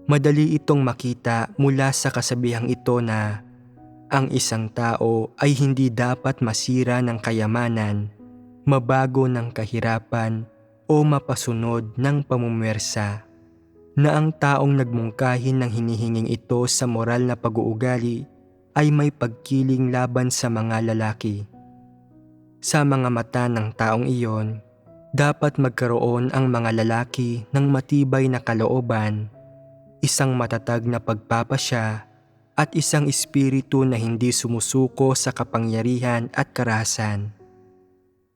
Madali itong makita mula sa kasabihang ito na ang isang tao ay hindi dapat masira ng kayamanan, mabago ng kahirapan o mapasunod ng pamumuwersa. Na ang taong nagmungkahi ng hinihinging ito sa moral na pag-uugali ay may pagkiling laban sa mga lalaki. Sa mga mata ng taong iyon, dapat magkaroon ang mga lalaki ng matibay na kalooban, isang matatag na pagpapasya at isang espiritu na hindi sumusuko sa kapangyarihan at karahasan.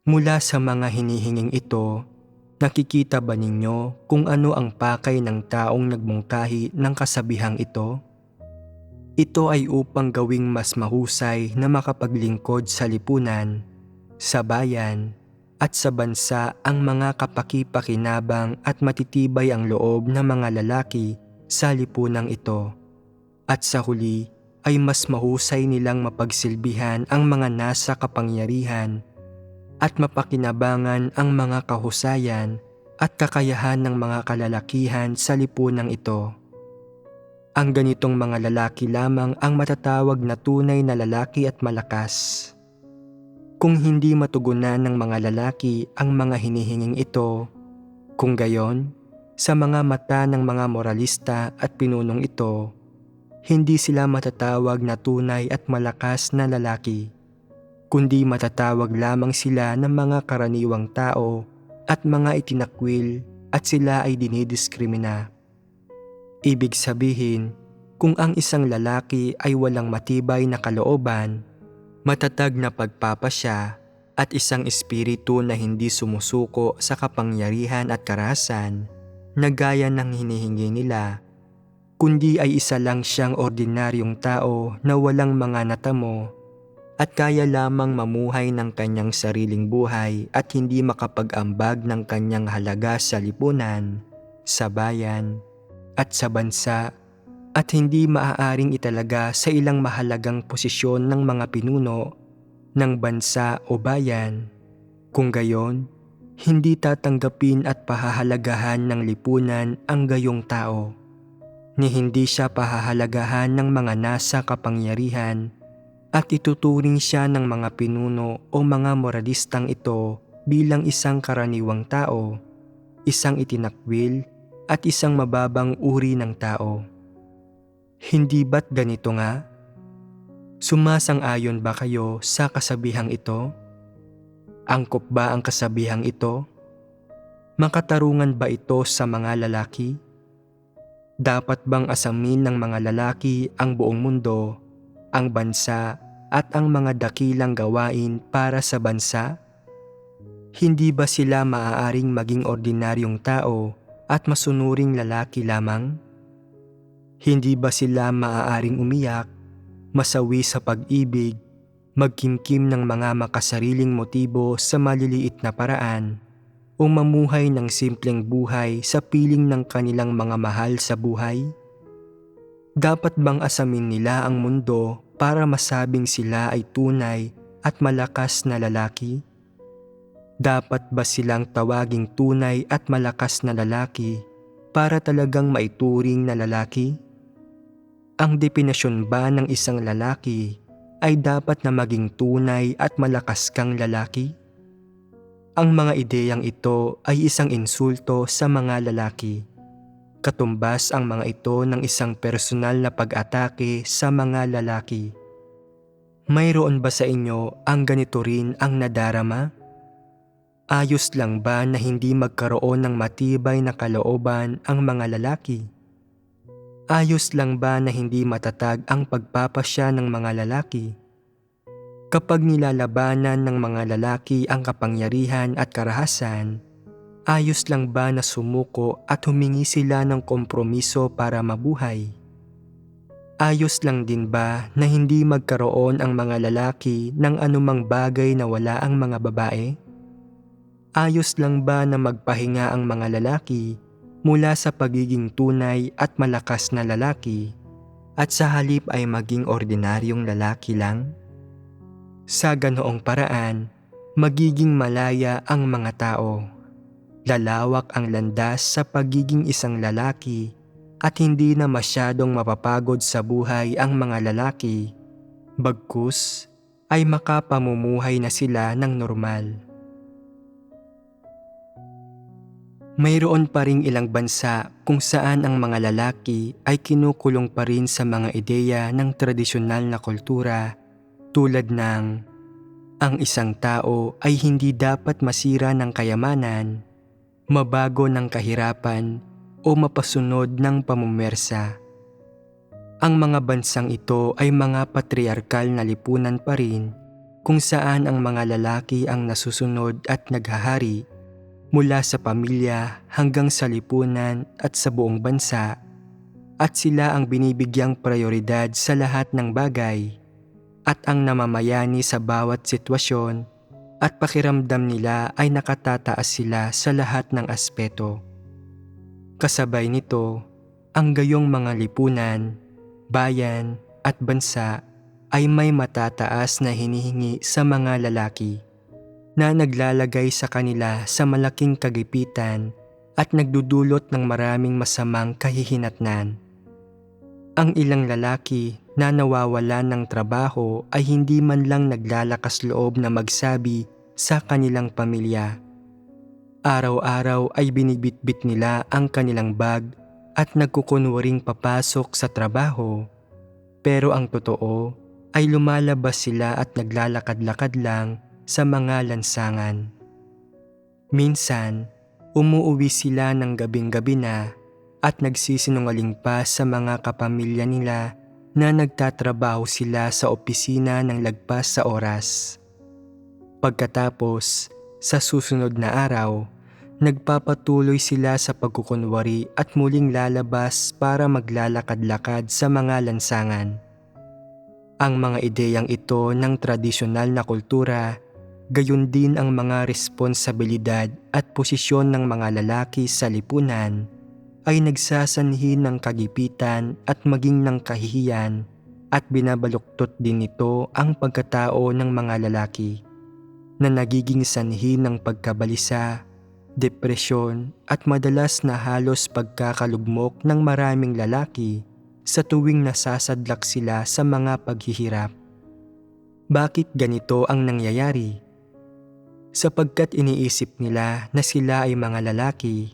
Mula sa mga hinihinging ito, nakikita ba ninyo kung ano ang pakay ng taong nagmungkahi ng kasabihang ito? Ito ay upang gawing mas mahusay na makapaglingkod sa lipunan, sa bayan, at sa bansa ang mga kapaki-pakinabang at matitibay ang loob ng mga lalaki sa lipunang ito. At sa huli ay mas mahusay nilang mapagsilbihan ang mga nasa kapangyarihan at mapakinabangan ang mga kahusayan at kakayahan ng mga kalalakihan sa lipunang ito. Ang ganitong mga lalaki lamang ang matatawag na tunay na lalaki at malakas. Kung hindi matugunan ng mga lalaki ang mga hinihinging ito, kung gayon, sa mga mata ng mga moralista at pinunong ito, hindi sila matatawag na tunay at malakas na lalaki, kundi matatawag lamang sila ng mga karaniwang tao at mga itinakwil at sila ay dinidiskrimina. Ibig sabihin, kung ang isang lalaki ay walang matibay na kalooban, matatag na pagpapasya at isang espiritu na hindi sumusuko sa kapangyarihan at karahasan na gaya ng hinihingi nila, kundi ay isa lang siyang ordinaryong tao na walang mga natamo at kaya lamang mamuhay ng kanyang sariling buhay at hindi makapag-ambag ng kanyang halaga sa lipunan, sa bayan, at sa bansa, at hindi maaaring italaga sa ilang mahalagang posisyon ng mga pinuno ng bansa o bayan. Kung gayon, hindi tatanggapin at pahahalagahan ng lipunan ang gayong tao, ni hindi siya pahahalagahan ng mga nasa kapangyarihan at ituturing siya ng mga pinuno o mga moralistang ito bilang isang karaniwang tao, isang itinakwil at isang mababang uri ng tao. Hindi ba't ganito nga? Sumasang-ayon ba kayo sa kasabihang ito? Angkop ba ang kasabihang ito? Makatarungan ba ito sa mga lalaki? Dapat bang asamin ng mga lalaki ang buong mundo, ang bansa at ang mga dakilang gawain para sa bansa? Hindi ba sila maaaring maging ordinaryong tao at masunuring lalaki lamang? Hindi ba sila maaaring umiyak, masawi sa pag-ibig, magkimkim ng mga makasariling motibo sa maliliit na paraan, o mamuhay ng simpleng buhay sa piling ng kanilang mga mahal sa buhay? Dapat bang asamin nila ang mundo para masabing sila ay tunay at malakas na lalaki? Dapat ba silang tawaging tunay at malakas na lalaki para talagang maituring na lalaki? Ang definasyon ba ng isang lalaki ay dapat na maging tunay at malakas kang lalaki? Ang mga ideyang ito ay isang insulto sa mga lalaki. Katumbas ang mga ito ng isang personal na pag-atake sa mga lalaki. Mayroon ba sa inyo ang ganito rin ang nadarama? Ayos lang ba na hindi magkaroon ng matibay na kalooban ang mga lalaki? Ayos lang ba na hindi matatag ang pagpapasya ng mga lalaki? Kapag nilalabanan ng mga lalaki ang kapangyarihan at karahasan, ayos lang ba na sumuko at humingi sila ng kompromiso para mabuhay? Ayos lang din ba na hindi magkaroon ang mga lalaki ng anumang bagay na wala ang mga babae? Ayos lang ba na magpahinga ang mga lalaki mula sa pagiging tunay at malakas na lalaki at sa halip ay maging ordinaryong lalaki lang? Sa ganoong paraan, magiging malaya ang mga tao. Lalawak ang landas sa pagiging isang lalaki at hindi na masyadong mapapagod sa buhay ang mga lalaki. Bagkus ay makapamumuhay na sila ng normal. Mayroon pa ring ilang bansa kung saan ang mga lalaki ay kinukulong pa rin sa mga ideya ng tradisyonal na kultura tulad ng ang isang tao ay hindi dapat masira ng kayamanan, mabago ng kahirapan o mapasunod ng pamumersa. Ang mga bansang ito ay mga patriarkal na lipunan pa rin kung saan ang mga lalaki ang nasusunod at naghahari mula sa pamilya hanggang sa lipunan at sa buong bansa, at sila ang binibigyang prioridad sa lahat ng bagay at ang namamayani sa bawat sitwasyon at pakiramdam nila ay nakatataas sila sa lahat ng aspeto. Kasabay nito, ang gayong mga lipunan, bayan at bansa ay may matataas na hinihingi sa mga lalaki na naglalagay sa kanila sa malaking kagipitan at nagdudulot ng maraming masamang kahihinatnan. Ang ilang lalaki na nawawalan ng trabaho ay hindi man lang naglalakas loob na magsabi sa kanilang pamilya. Araw-araw ay binibitbit nila ang kanilang bag at nagkukunwaring papasok sa trabaho. Pero ang totoo ay lumalabas sila at naglalakad-lakad lang sa mga lansangan. Minsan, umuuwi sila ng gabing-gabi na at nagsisinungaling pa sa mga kapamilya nila na nagtatrabaho sila sa opisina ng lagpas sa oras. Pagkatapos, sa susunod na araw, nagpapatuloy sila sa pagkukunwari at muling lalabas para maglalakad-lakad sa mga lansangan. Ang mga ideyang ito ng tradisyonal na kultura, gayon din ang mga responsibilidad at posisyon ng mga lalaki sa lipunan, ay nagsasanhi ng kagipitan at maging ng kahihiyan at binabaluktot din nito ang pagkatao ng mga lalaki na nagiging sanhi ng pagkabalisa, depresyon at madalas na halos pagkakalugmok ng maraming lalaki sa tuwing nasasadlak sila sa mga paghihirap. Bakit ganito ang nangyayari? sapagkat iniisip nila na sila ay mga lalaki,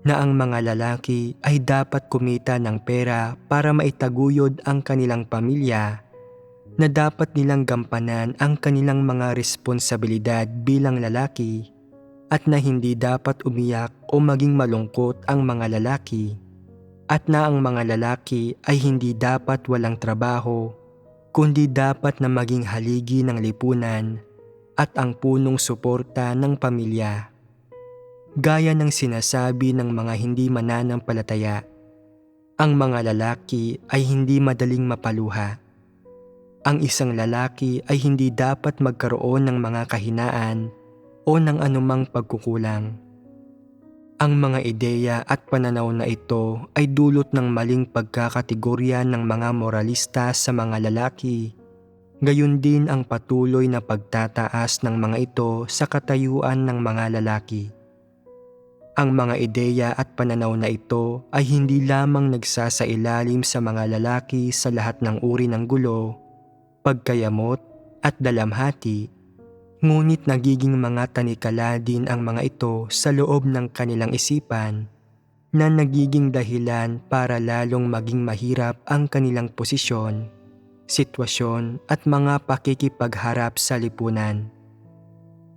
na ang mga lalaki ay dapat kumita ng pera para maitaguyod ang kanilang pamilya, na dapat nilang gampanan ang kanilang mga responsibilidad bilang lalaki, at na hindi dapat umiyak o maging malungkot ang mga lalaki, at na ang mga lalaki ay hindi dapat walang trabaho, kundi dapat na maging haligi ng lipunan at ang punong suporta ng pamilya. Gaya ng sinasabi ng mga hindi mananampalataya, ang mga lalaki ay hindi madaling mapaluha. Ang isang lalaki ay hindi dapat magkaroon ng mga kahinaan o ng anumang pagkukulang. Ang mga ideya at pananaw na ito ay dulot ng maling pagkakategorya ng mga moralista sa mga lalaki. Gayon din ang patuloy na pagtataas ng mga ito sa katayuan ng mga lalaki. Ang mga ideya at pananaw na ito ay hindi lamang nagsasailalim sa mga lalaki sa lahat ng uri ng gulo, pagkayamot at dalamhati, ngunit nagiging mga tanikala din ang mga ito sa loob ng kanilang isipan na nagiging dahilan para lalong maging mahirap ang kanilang posisyon, sitwasyon at mga pakikipagharap sa lipunan.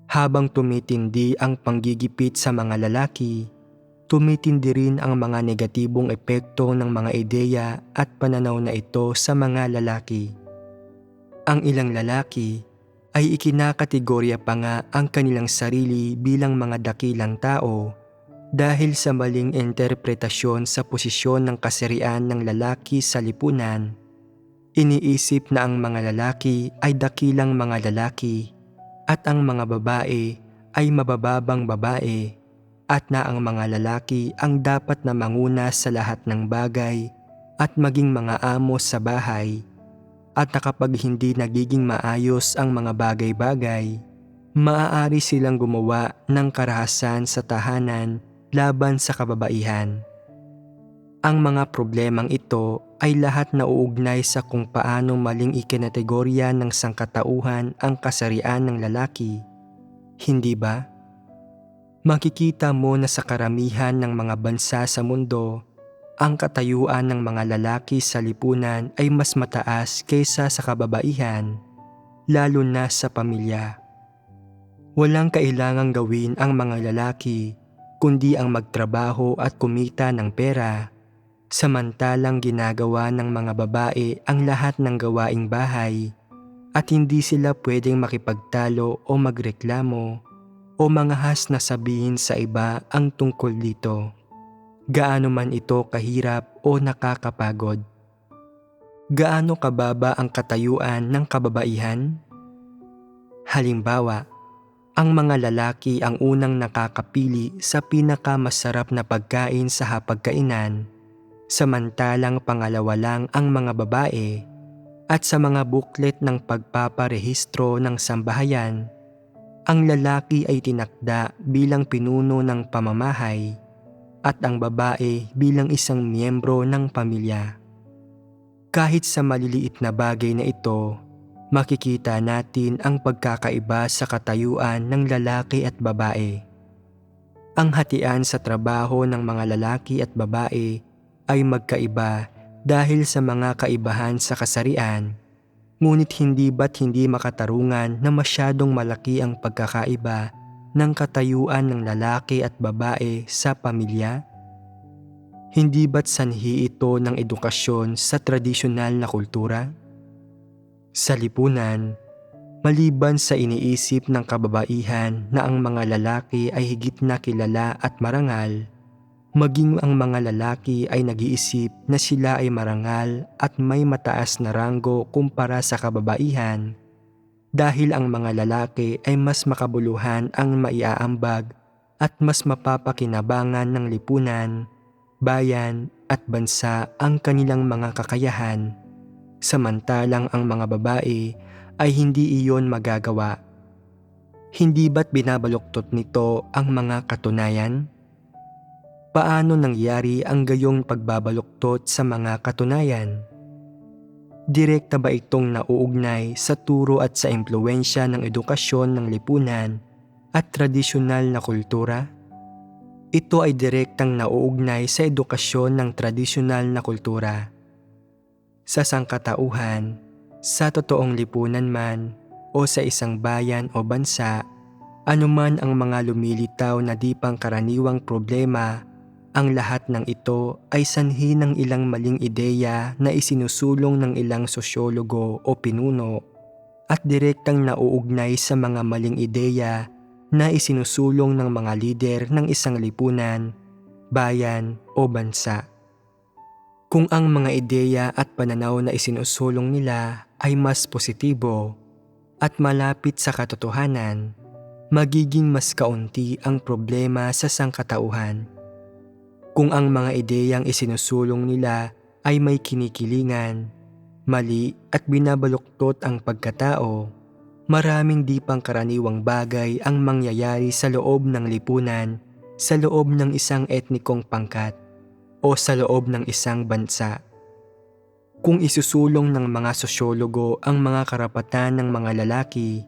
Habang tumitindi ang panggigipit sa mga lalaki, tumitindi rin ang mga negatibong epekto ng mga ideya at pananaw na ito sa mga lalaki. Ang ilang lalaki ay ikinakategorya pa nga ang kanilang sarili bilang mga dakilang tao dahil sa maling interpretasyon sa posisyon ng kasarian ng lalaki sa lipunan. Iniisip na ang mga lalaki ay dakilang mga lalaki at ang mga babae ay mabababang babae, at na ang mga lalaki ang dapat na manguna sa lahat ng bagay at maging mga amo sa bahay, at na kapag hindi nagiging maayos ang mga bagay-bagay, maaari silang gumawa ng karahasan sa tahanan laban sa kababaihan. Ang mga problemang ito ay lahat nauugnay sa kung paano maling ikinategorya ng sangkatauhan ang kasarian ng lalaki. Hindi ba? Makikita mo na sa karamihan ng mga bansa sa mundo, ang katayuan ng mga lalaki sa lipunan ay mas mataas kaysa sa kababaihan, lalo na sa pamilya. Walang kailangang gawin ang mga lalaki, kundi ang magtrabaho at kumita ng pera, samantalang ginagawa ng mga babae ang lahat ng gawaing bahay at hindi sila pwedeng makipagtalo o magreklamo o mangahas na sabihin sa iba ang tungkol dito, gaano man ito kahirap o nakakapagod. Gaano kababa ang katayuan ng kababaihan? Halimbawa, ang mga lalaki ang unang nakakapili sa pinakamasarap na pagkain sa hapagkainan, samantalang pangalawa lang ang mga babae, at sa mga buklet ng pagpaparehistro ng sambahayan, ang lalaki ay tinakda bilang pinuno ng pamamahay at ang babae bilang isang miyembro ng pamilya. Kahit sa maliliit na bagay na ito, makikita natin ang pagkakaiba sa katayuan ng lalaki at babae. Ang hatian sa trabaho ng mga lalaki at babae ay magkaiba dahil sa mga kaibahan sa kasarian, ngunit hindi makatarungan na masyadong malaki ang pagkakaiba ng katayuan ng lalaki at babae sa pamilya? Hindi ba't sanhi ito ng edukasyon sa tradisyonal na kultura? Sa lipunan, maliban sa iniisip ng kababaihan na ang mga lalaki ay higit na kilala at marangal, maging ang mga lalaki ay nag-iisip na sila ay marangal at may mataas na ranggo kumpara sa kababaihan dahil ang mga lalaki ay mas makabuluhan ang maiaambag at mas mapapakinabangan ng lipunan, bayan at bansa ang kanilang mga kakayahan, samantalang ang mga babae ay hindi iyon magagawa. Hindi ba't binabaluktot nito ang mga katunayan? Paano nangyari ang gayong pagbabaluktot sa mga katunayan? Direkta ba itong nauugnay sa turo at sa impluwensya ng edukasyon ng lipunan at tradisyonal na kultura? Ito ay direktang nauugnay sa edukasyon ng tradisyonal na kultura. Sa sangkatauhan, sa totoong lipunan man, o sa isang bayan o bansa, anuman ang mga lumilitaw na di pangkaraniwang problema, ang lahat ng ito ay sanhi ng ilang maling ideya na isinusulong ng ilang sosyologo o pinuno at direktang nauugnay sa mga maling ideya na isinusulong ng mga lider ng isang lipunan, bayan o bansa. Kung ang mga ideya at pananaw na isinusulong nila ay mas positibo at malapit sa katotohanan, magiging mas kaunti ang problema sa sangkatauhan. Kung ang mga ideyang isinusulong nila ay may kinikilingan, mali at binabaluktot ang pagkatao, maraming di pangkaraniwang bagay ang mangyayari sa loob ng lipunan, sa loob ng isang etnikong pangkat, o sa loob ng isang bansa. Kung isusulong ng mga sosyologo ang mga karapatan ng mga lalaki,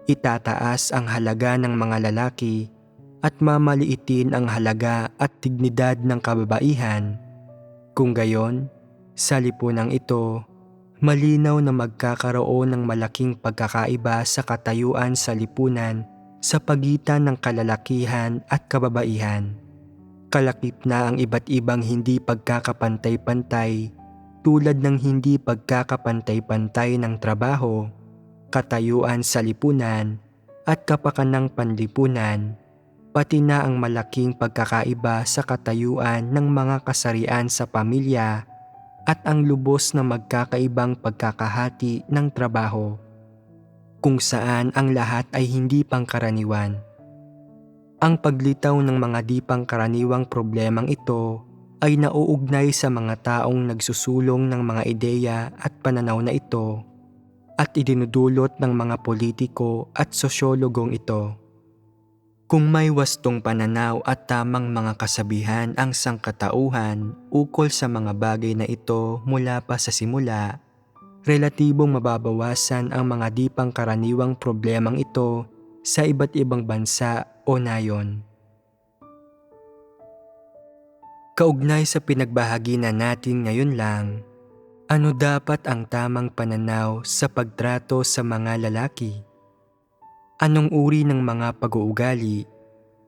itataas ang halaga ng mga lalaki at mamaliitin ang halaga at dignidad ng kababaihan. Kung gayon, sa lipunang ito, malinaw na magkakaroon ng malaking pagkakaiba sa katayuan sa lipunan sa pagitan ng kalalakihan at kababaihan. Kalakip na ang iba't ibang hindi pagkakapantay-pantay tulad ng hindi pagkakapantay-pantay ng trabaho, katayuan sa lipunan at kapakanang panlipunan, pati na ang malaking pagkakaiba sa katayuan ng mga kasarian sa pamilya at ang lubos na magkakaibang pagkakahati ng trabaho, kung saan ang lahat ay hindi pangkaraniwan. Ang paglitaw ng mga di pangkaraniwang problemang ito ay nauugnay sa mga taong nagsusulong ng mga ideya at pananaw na ito at idinudulot ng mga politiko at sosyologong ito. Kung may wastong pananaw at tamang mga kasabihan ang sangkatauhan ukol sa mga bagay na ito mula pa sa simula, relatibong mababawasan ang mga di pangkaraniwang problemang ito sa iba't ibang bansa o nayon. Kaugnay sa pinagbahagi na natin ngayon lang, ano dapat ang tamang pananaw sa pagtrato sa mga lalaki? Anong uri ng mga pag-uugali,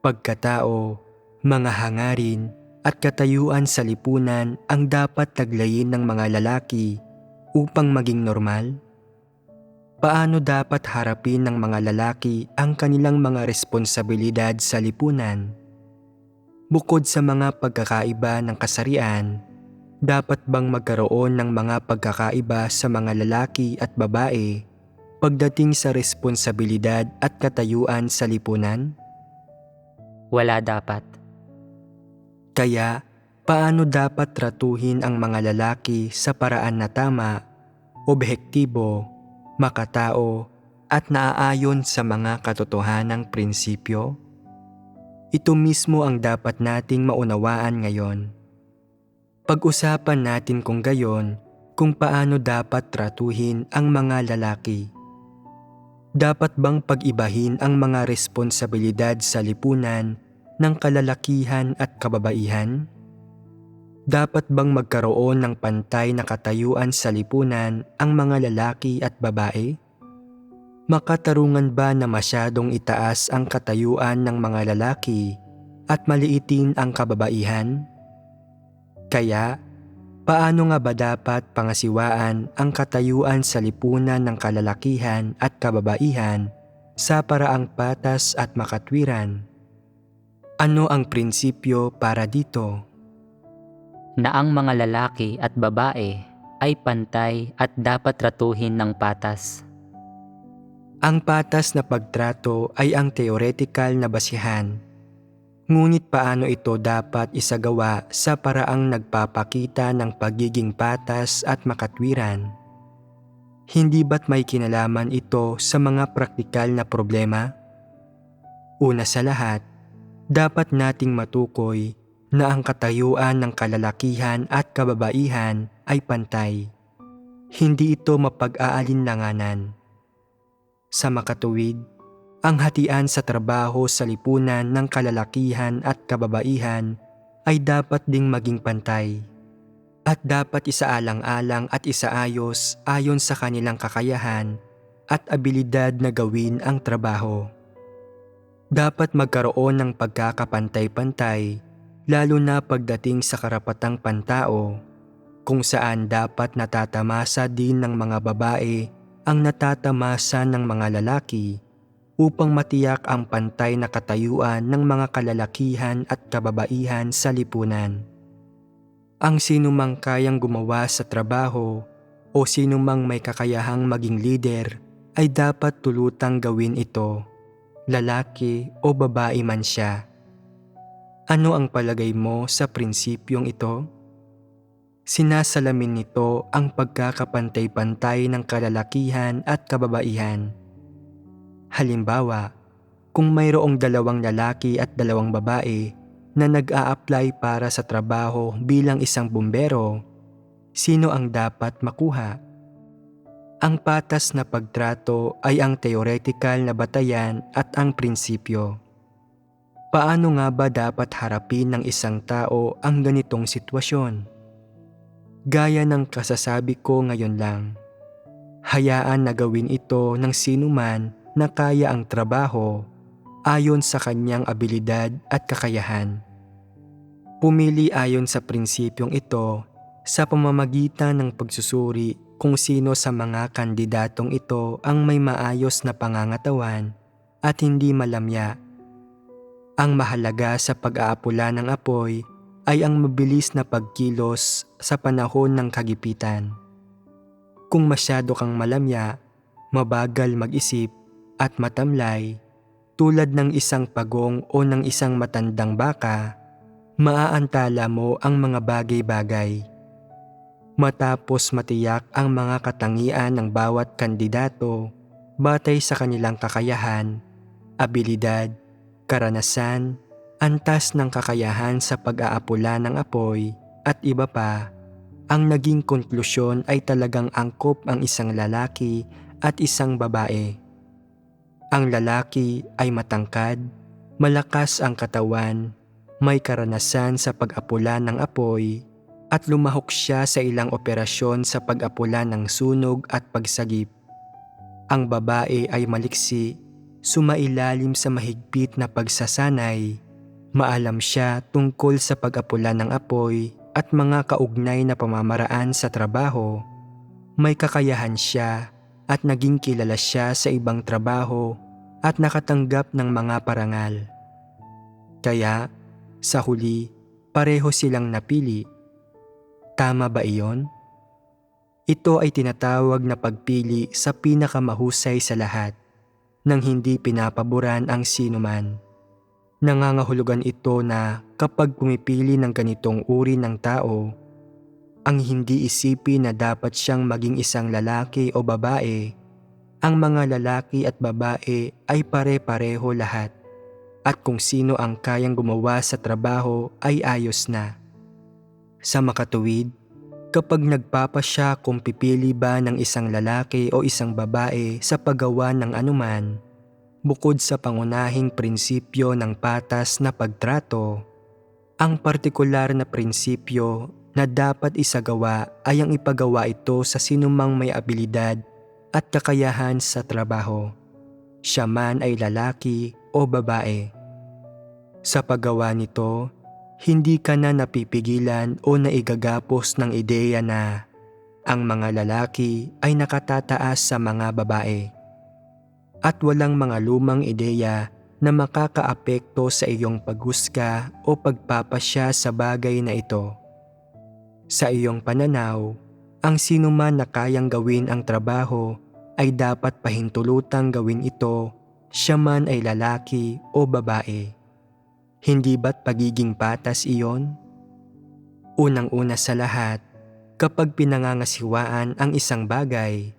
pagkatao, mga hangarin at katayuan sa lipunan ang dapat taglayin ng mga lalaki upang maging normal? Paano dapat harapin ng mga lalaki ang kanilang mga responsibilidad sa lipunan? Bukod sa mga pagkakaiba ng kasarian, dapat bang magkaroon ng mga pagkakaiba sa mga lalaki at babae pagdating sa responsibilidad at katayuan sa lipunan? Wala dapat. Kaya, paano dapat tratuhin ang mga lalaki sa paraan na tama, objektibo, makatao, at naaayon sa mga katotohanang prinsipyo? Ito mismo ang dapat nating maunawaan ngayon. Pag-usapan natin kung gayon kung paano dapat tratuhin ang mga lalaki. Dapat bang pag-ibahin ang mga responsibilidad sa lipunan ng kalalakihan at kababaihan? Dapat bang magkaroon ng pantay na katayuan sa lipunan ang mga lalaki at babae? Makatarungan ba na masyadong itaas ang katayuan ng mga lalaki at maliitin ang kababaihan? Kaya, paano nga ba dapat pangasiwaan ang katayuan sa lipunan ng kalalakihan at kababaihan sa paraang patas at makatwiran? Ano ang prinsipyo para dito? Na ang mga lalaki at babae ay pantay at dapat tratuhin ng patas. Ang patas na pagtrato ay ang teoretikal na basihan. Ngunit paano ito dapat isagawa sa paraang nagpapakita ng pagiging patas at makatwiran? Hindi ba't may kinalaman ito sa mga praktikal na problema? Una sa lahat, dapat nating matukoy na ang katayuan ng kalalakihan at kababaihan ay pantay. Hindi ito mapag-aalinlanganan. Sa makatuwid, Ang hatian sa trabaho sa lipunan ng kalalakihan at kababaihan ay dapat ding maging pantay. At dapat isaalang-alang at isaayos ayon sa kanilang kakayahan at abilidad na gawin ang trabaho. Dapat magkaroon ng pagkakapantay-pantay, lalo na pagdating sa karapatang pantao, kung saan dapat natatamasa din ng mga babae ang natatamasa ng mga lalaki upang matiyak ang pantay na katayuan ng mga kalalakihan at kababaihan sa lipunan. Ang sinumang kayang gumawa sa trabaho o sinumang may kakayahang maging leader ay dapat tulutang gawin ito, lalaki o babae man siya. Ano ang palagay mo sa prinsipyong ito? Sinasalamin nito ang pagkakapantay-pantay ng kalalakihan at kababaihan. Halimbawa, kung mayroong 2 lalaki at 2 babae na nag-a-apply para sa trabaho bilang isang bumbero, sino ang dapat makuha? Ang patas na pagtrato ay ang theoretical na batayan at ang prinsipyo. Paano nga ba dapat harapin ng isang tao ang ganitong sitwasyon? Gaya ng kasasabi ko ngayon lang, hayaan na gawin ito ng sinuman na kaya ang trabaho ayon sa kanyang abilidad at kakayahan. Pumili ayon sa prinsipyong ito sa pamamagitan ng pagsusuri kung sino sa mga kandidatong ito ang may maayos na pangangatawan at hindi malamya. Ang mahalaga sa pag-aapula ng apoy ay ang mabilis na pagkilos sa panahon ng kagipitan. Kung masyado kang malamya, mabagal mag-isip at matamlay, tulad ng isang pagong o ng isang matandang baka, maaantala mo ang mga bagay-bagay. Matapos matiyak ang mga katangian ng bawat kandidato batay sa kanilang kakayahan, abilidad, karanasan, antas ng kakayahan sa pag-aapula ng apoy at iba pa, ang naging konklusyon ay talagang angkop ang isang lalaki at isang babae. Ang lalaki ay matangkad, malakas ang katawan, may karanasan sa pag-apula ng apoy, at lumahok siya sa ilang operasyon sa pag-apula ng sunog at pagsagip. Ang babae ay maliksi, sumailalim sa mahigpit na pagsasanay, maalam siya tungkol sa pag-apula ng apoy at mga kaugnay na pamamaraan sa trabaho, may kakayahan siya at naging kilala siya sa ibang trabaho at nakatanggap ng mga parangal. Kaya, sa huli, pareho silang napili. Tama ba iyon? Ito ay tinatawag na pagpili sa pinakamahusay sa lahat, nang hindi pinapaboran ang sinuman. Nangangahulugan ito na kapag pumipili ng ganitong uri ng tao, ang hindi isipin na dapat siyang maging isang lalaki o babae, ang mga lalaki at babae ay pare-pareho lahat, at kung sino ang kayang gumawa sa trabaho ay ayos na. Sa makatuwid, kapag nagpapasya kung pipili ba ng isang lalaki o isang babae sa paggawa ng anuman, bukod sa pangunahing prinsipyo ng patas na pagtrato, ang partikular na prinsipyo na dapat isagawa ay ang ipagawa ito sa sinumang may abilidad at kakayahan sa trabaho, siya man ay lalaki o babae. Sa paggawa nito, hindi ka na napipigilan o naigagapos ng ideya na ang mga lalaki ay nakatataas sa mga babae. At walang mga lumang ideya na makakaapekto sa iyong paghusga o pagpapasya sa bagay na ito. Sa iyong pananaw, ang sinuman na kayang gawin ang trabaho ay dapat pahintulutang gawin ito, siya man ay lalaki o babae. Hindi ba't pagiging patas iyon? Unang-una sa lahat, kapag pinangangasiwaan ang isang bagay,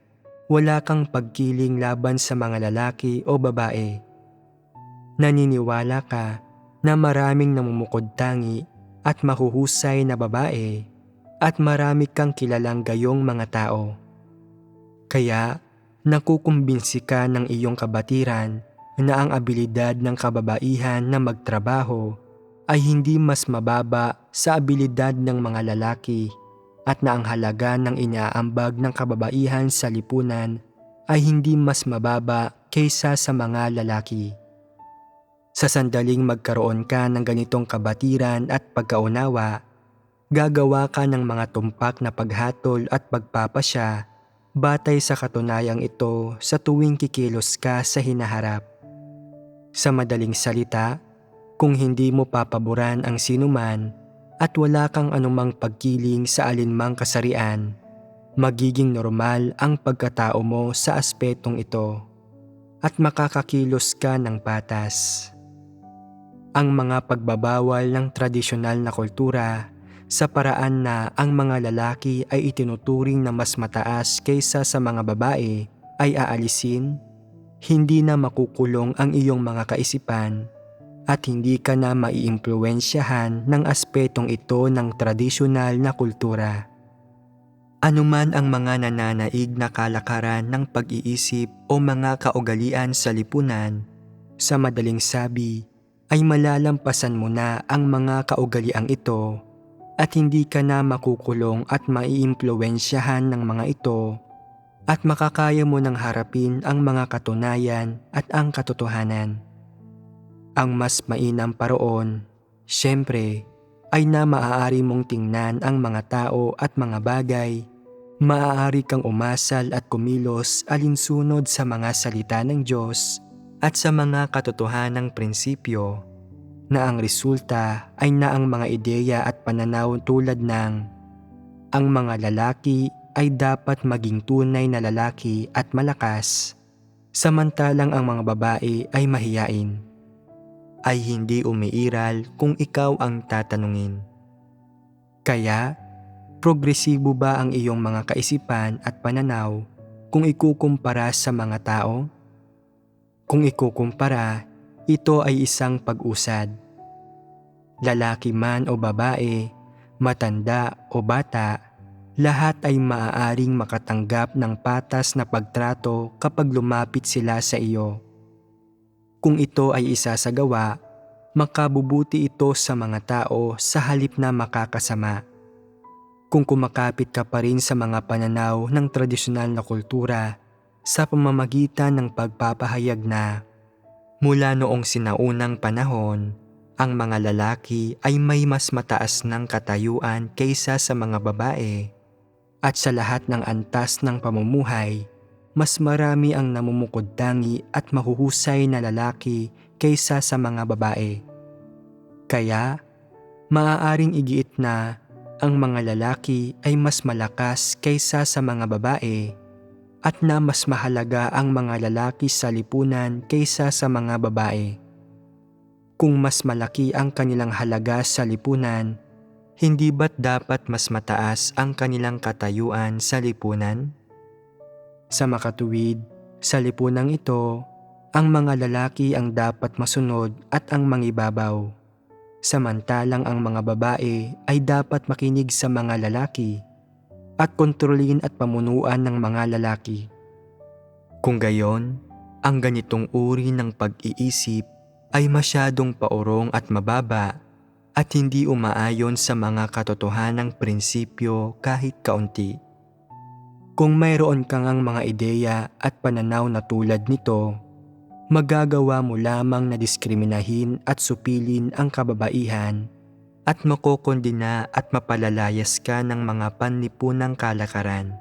wala kang pagkiling laban sa mga lalaki o babae. Naniniwala ka na maraming namumukod-tangi at mahuhusay na babae at marami kang kilalang gayong mga tao. Kaya, nakukumbinsi ka ng iyong kabatiran na ang abilidad ng kababaihan na magtrabaho ay hindi mas mababa sa abilidad ng mga lalaki at na ang halaga ng inaambag ng kababaihan sa lipunan ay hindi mas mababa kaysa sa mga lalaki. Sa sandaling magkaroon ka ng ganitong kabatiran at pagkaunawa, gagawa ka ng mga tumpak na paghatol at pagpapasya batay sa katunayang ito sa tuwing kikilos ka sa hinaharap. Sa madaling salita, kung hindi mo papaboran ang sinuman at wala kang anumang pagkiling sa alinmang kasarian, magiging normal ang pagkatao mo sa aspetong ito at makakakilos ka ng patas. Ang mga pagbabawal ng tradisyonal na kultura sa paraan na ang mga lalaki ay itinuturing na mas mataas kaysa sa mga babae ay aalisin, hindi na makukulong ang iyong mga kaisipan at hindi ka na maiimpluwensyahan ng aspetong ito ng tradisyonal na kultura. Anuman ang mga nananaig na kalakaran ng pag-iisip o mga kaugalian sa lipunan, sa madaling sabi ay malalampasan mo na ang mga kaugaliang ito at hindi ka na makukulong at maiimpluwensyahan ng mga ito at makakaya mo nang harapin ang mga katunayan at ang katotohanan. Ang mas mainam pa roon, syempre, ay na maaari mong tingnan ang mga tao at mga bagay. Maaari kang umasal at kumilos alinsunod sa mga salita ng Diyos at sa mga katotohanang prinsipyo na ang resulta ay na ang mga ideya at pananaw tulad ng ang mga lalaki ay dapat maging tunay na lalaki at malakas, samantalang ang mga babae ay mahiyain, ay hindi umiiral kung ikaw ang tatanungin. Kaya, progresibo ba ang iyong mga kaisipan at pananaw kung ikukumpara sa mga tao? Kung ikukumpara, ito ay isang pag-usad. Lalaki man o babae, matanda o bata, lahat ay maaaring makatanggap ng patas na pagtrato kapag lumapit sila sa iyo. Kung ito ay isasagawa, makabubuti ito sa mga tao sa halip na makakasama. Kung kumakapit ka pa rin sa mga pananaw ng tradisyonal na kultura sa pamamagitan ng pagpapahayag na mula noong sinaunang panahon, ang mga lalaki ay may mas mataas ng katayuan kaysa sa mga babae at sa lahat ng antas ng pamumuhay, mas marami ang namumukod-tangi at mahuhusay na lalaki kaysa sa mga babae. Kaya, maaaring igiit na ang mga lalaki ay mas malakas kaysa sa mga babae at na mas mahalaga ang mga lalaki sa lipunan kaysa sa mga babae. Kung mas malaki ang kanilang halaga sa lipunan, hindi ba't dapat mas mataas ang kanilang katayuan sa lipunan? Sa makatuwid, sa lipunang ito, ang mga lalaki ang dapat masunod at ang mangibabaw, samantalang ang mga babae ay dapat makinig sa mga lalaki at kontrolin at pamunuan ng mga lalaki. Kung gayon, ang ganitong uri ng pag-iisip ay masyadong paurong at mababa at hindi umaayon sa mga katotohanang prinsipyo kahit kaunti. Kung mayroon kang ang mga ideya at pananaw na tulad nito, magagawa mo lamang na diskriminahin at supilin ang kababaihan at makokondena at mapalalayas ka ng mga panlipunang kalakaran.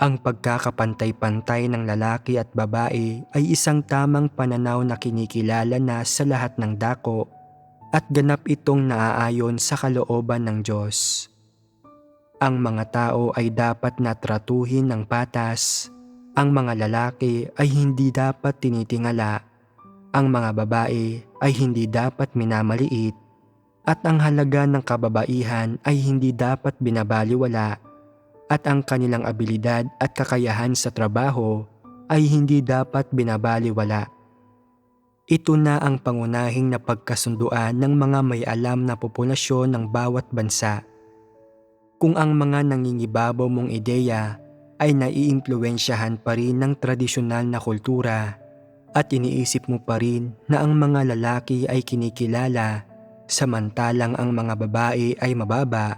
Ang pagkakapantay-pantay ng lalaki at babae ay isang tamang pananaw na kinikilala na sa lahat ng dako at ganap itong naaayon sa kalooban ng Diyos. Ang mga tao ay dapat na tratuhin ng patas, ang mga lalaki ay hindi dapat tinitingala, ang mga babae ay hindi dapat minamaliit, at ang halaga ng kababaihan ay hindi dapat binabaliwala, at ang kanilang abilidad at kakayahan sa trabaho ay hindi dapat binabaliwala. Ito na ang pangunahing na pagkasunduan ng mga may alam na populasyon ng bawat bansa. Kung ang mga nangingibabaw mong ideya ay naiimpluwensyahan pa rin ng tradisyonal na kultura, At iniisip mo pa rin na ang mga lalaki ay kinikilala samantalang ang mga babae ay mababa.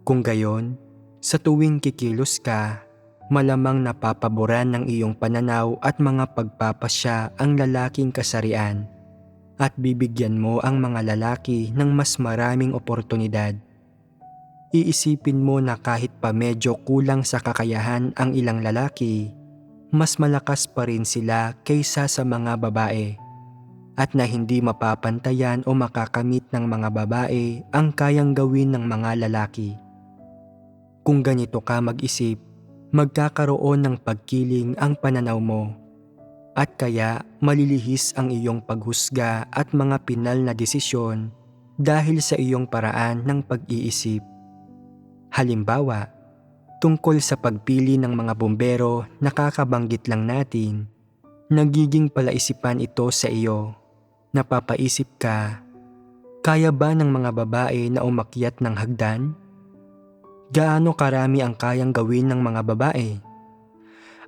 Kung gayon, sa tuwing kikilos ka, malamang napapaboran ng iyong pananaw at mga pagpapasya ang lalaking kasarian at bibigyan mo ang mga lalaki ng mas maraming oportunidad. Iisipin mo na kahit pa medyo kulang sa kakayahan ang ilang lalaki, mas malakas pa rin sila kaysa sa mga babae at na hindi mapapantayan o makakamit ng mga babae ang kayang gawin ng mga lalaki. Kung ganito ka mag-isip, magkakaroon ng pagkiling ang pananaw mo at kaya malilihis ang iyong paghusga at mga pinal na desisyon dahil sa iyong paraan ng pag-iisip. Halimbawa, tungkol sa pagpili ng mga bumbero, nakakabanggit lang natin, nagiging palaisipan ito sa iyo. Napapaisip ka, kaya ba ng mga babae na umakyat ng hagdan? Gaano karami ang kayang gawin ng mga babae?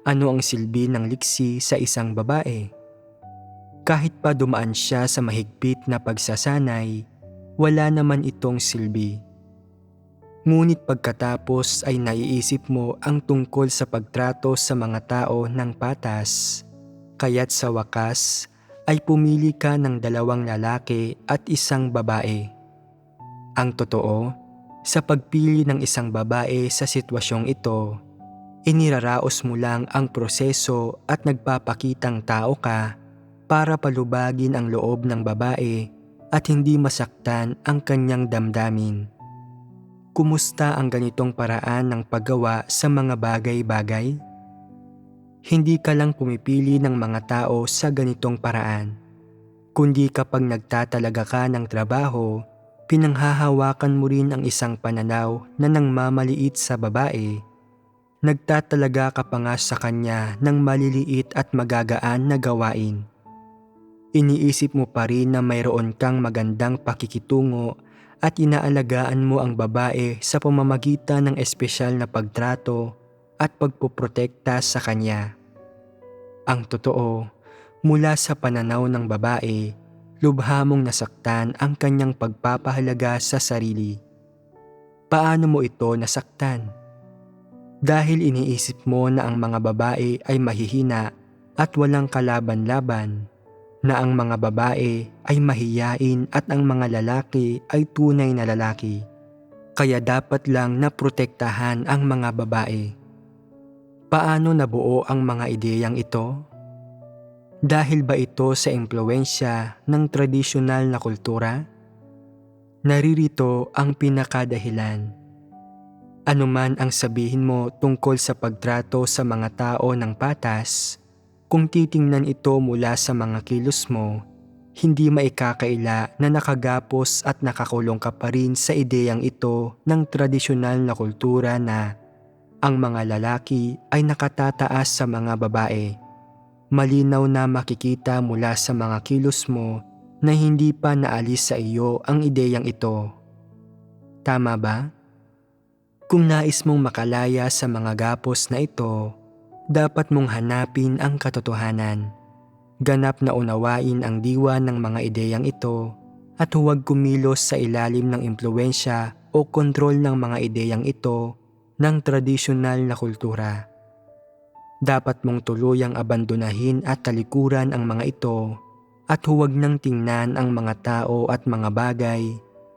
Ano ang silbi ng liksi sa isang babae? Kahit pa dumaan siya sa mahigpit na pagsasanay, wala naman itong silbi. Ngunit pagkatapos ay naiisip mo ang tungkol sa pagtrato sa mga tao ng patas, kaya't sa wakas ay pumili ka ng 2 lalaki at 1 babae. Ang totoo, sa pagpili ng isang babae sa sitwasyong ito, iniraraos mo lang ang proseso at nagpapakitang tao ka para palubagin ang loob ng babae at hindi masaktan ang kanyang damdamin. Kumusta ang ganitong paraan ng paggawa sa mga bagay-bagay? Hindi ka lang pumipili ng mga tao sa ganitong paraan, kundi kapag nagtatalaga ka ng trabaho, pinanghahawakan mo rin ang isang pananaw na nangmamaliit sa babae. Nagtatalaga ka pa nga sa kanya ng maliliit at magagaan na gawain. Iniisip mo pa rin na mayroon kang magandang pakikitungo at inaalagaan mo ang babae sa pamamagitan ng espesyal na pagtrato at pagpoprotekta sa kanya. Ang totoo, mula sa pananaw ng babae, lubha mong nasaktan ang kanyang pagpapahalaga sa sarili. Paano mo ito nasaktan? Dahil iniisip mo na ang mga babae ay mahihina at walang kalaban-laban, na ang mga babae ay mahiyain at ang mga lalaki ay tunay na lalaki. Kaya dapat lang naprotektahan ang mga babae. Paano nabuo ang mga ideyang ito? Dahil ba ito sa impluwensya ng tradisyonal na kultura? Naririto ang pinakadahilan. Anuman ang sabihin mo tungkol sa pagtrato sa mga tao ng patas, kung titingnan ito mula sa mga kilos mo, hindi maikakaila na nakagapos at nakakulong ka pa rin sa ideyang ito ng tradisyonal na kultura na ang mga lalaki ay nakatataas sa mga babae. Malinaw na makikita mula sa mga kilos mo na hindi pa naalis sa iyo ang ideyang ito. Tama ba? Kung nais mong makalaya sa mga gapos na ito, dapat mong hanapin ang katotohanan. Ganap na unawain ang diwa ng mga ideyang ito at huwag kumilos sa ilalim ng impluwensya o kontrol ng mga ideyang ito ng tradisyonal na kultura. Dapat mong tuluyang abandonahin at talikuran ang mga ito at huwag nang tingnan ang mga tao at mga bagay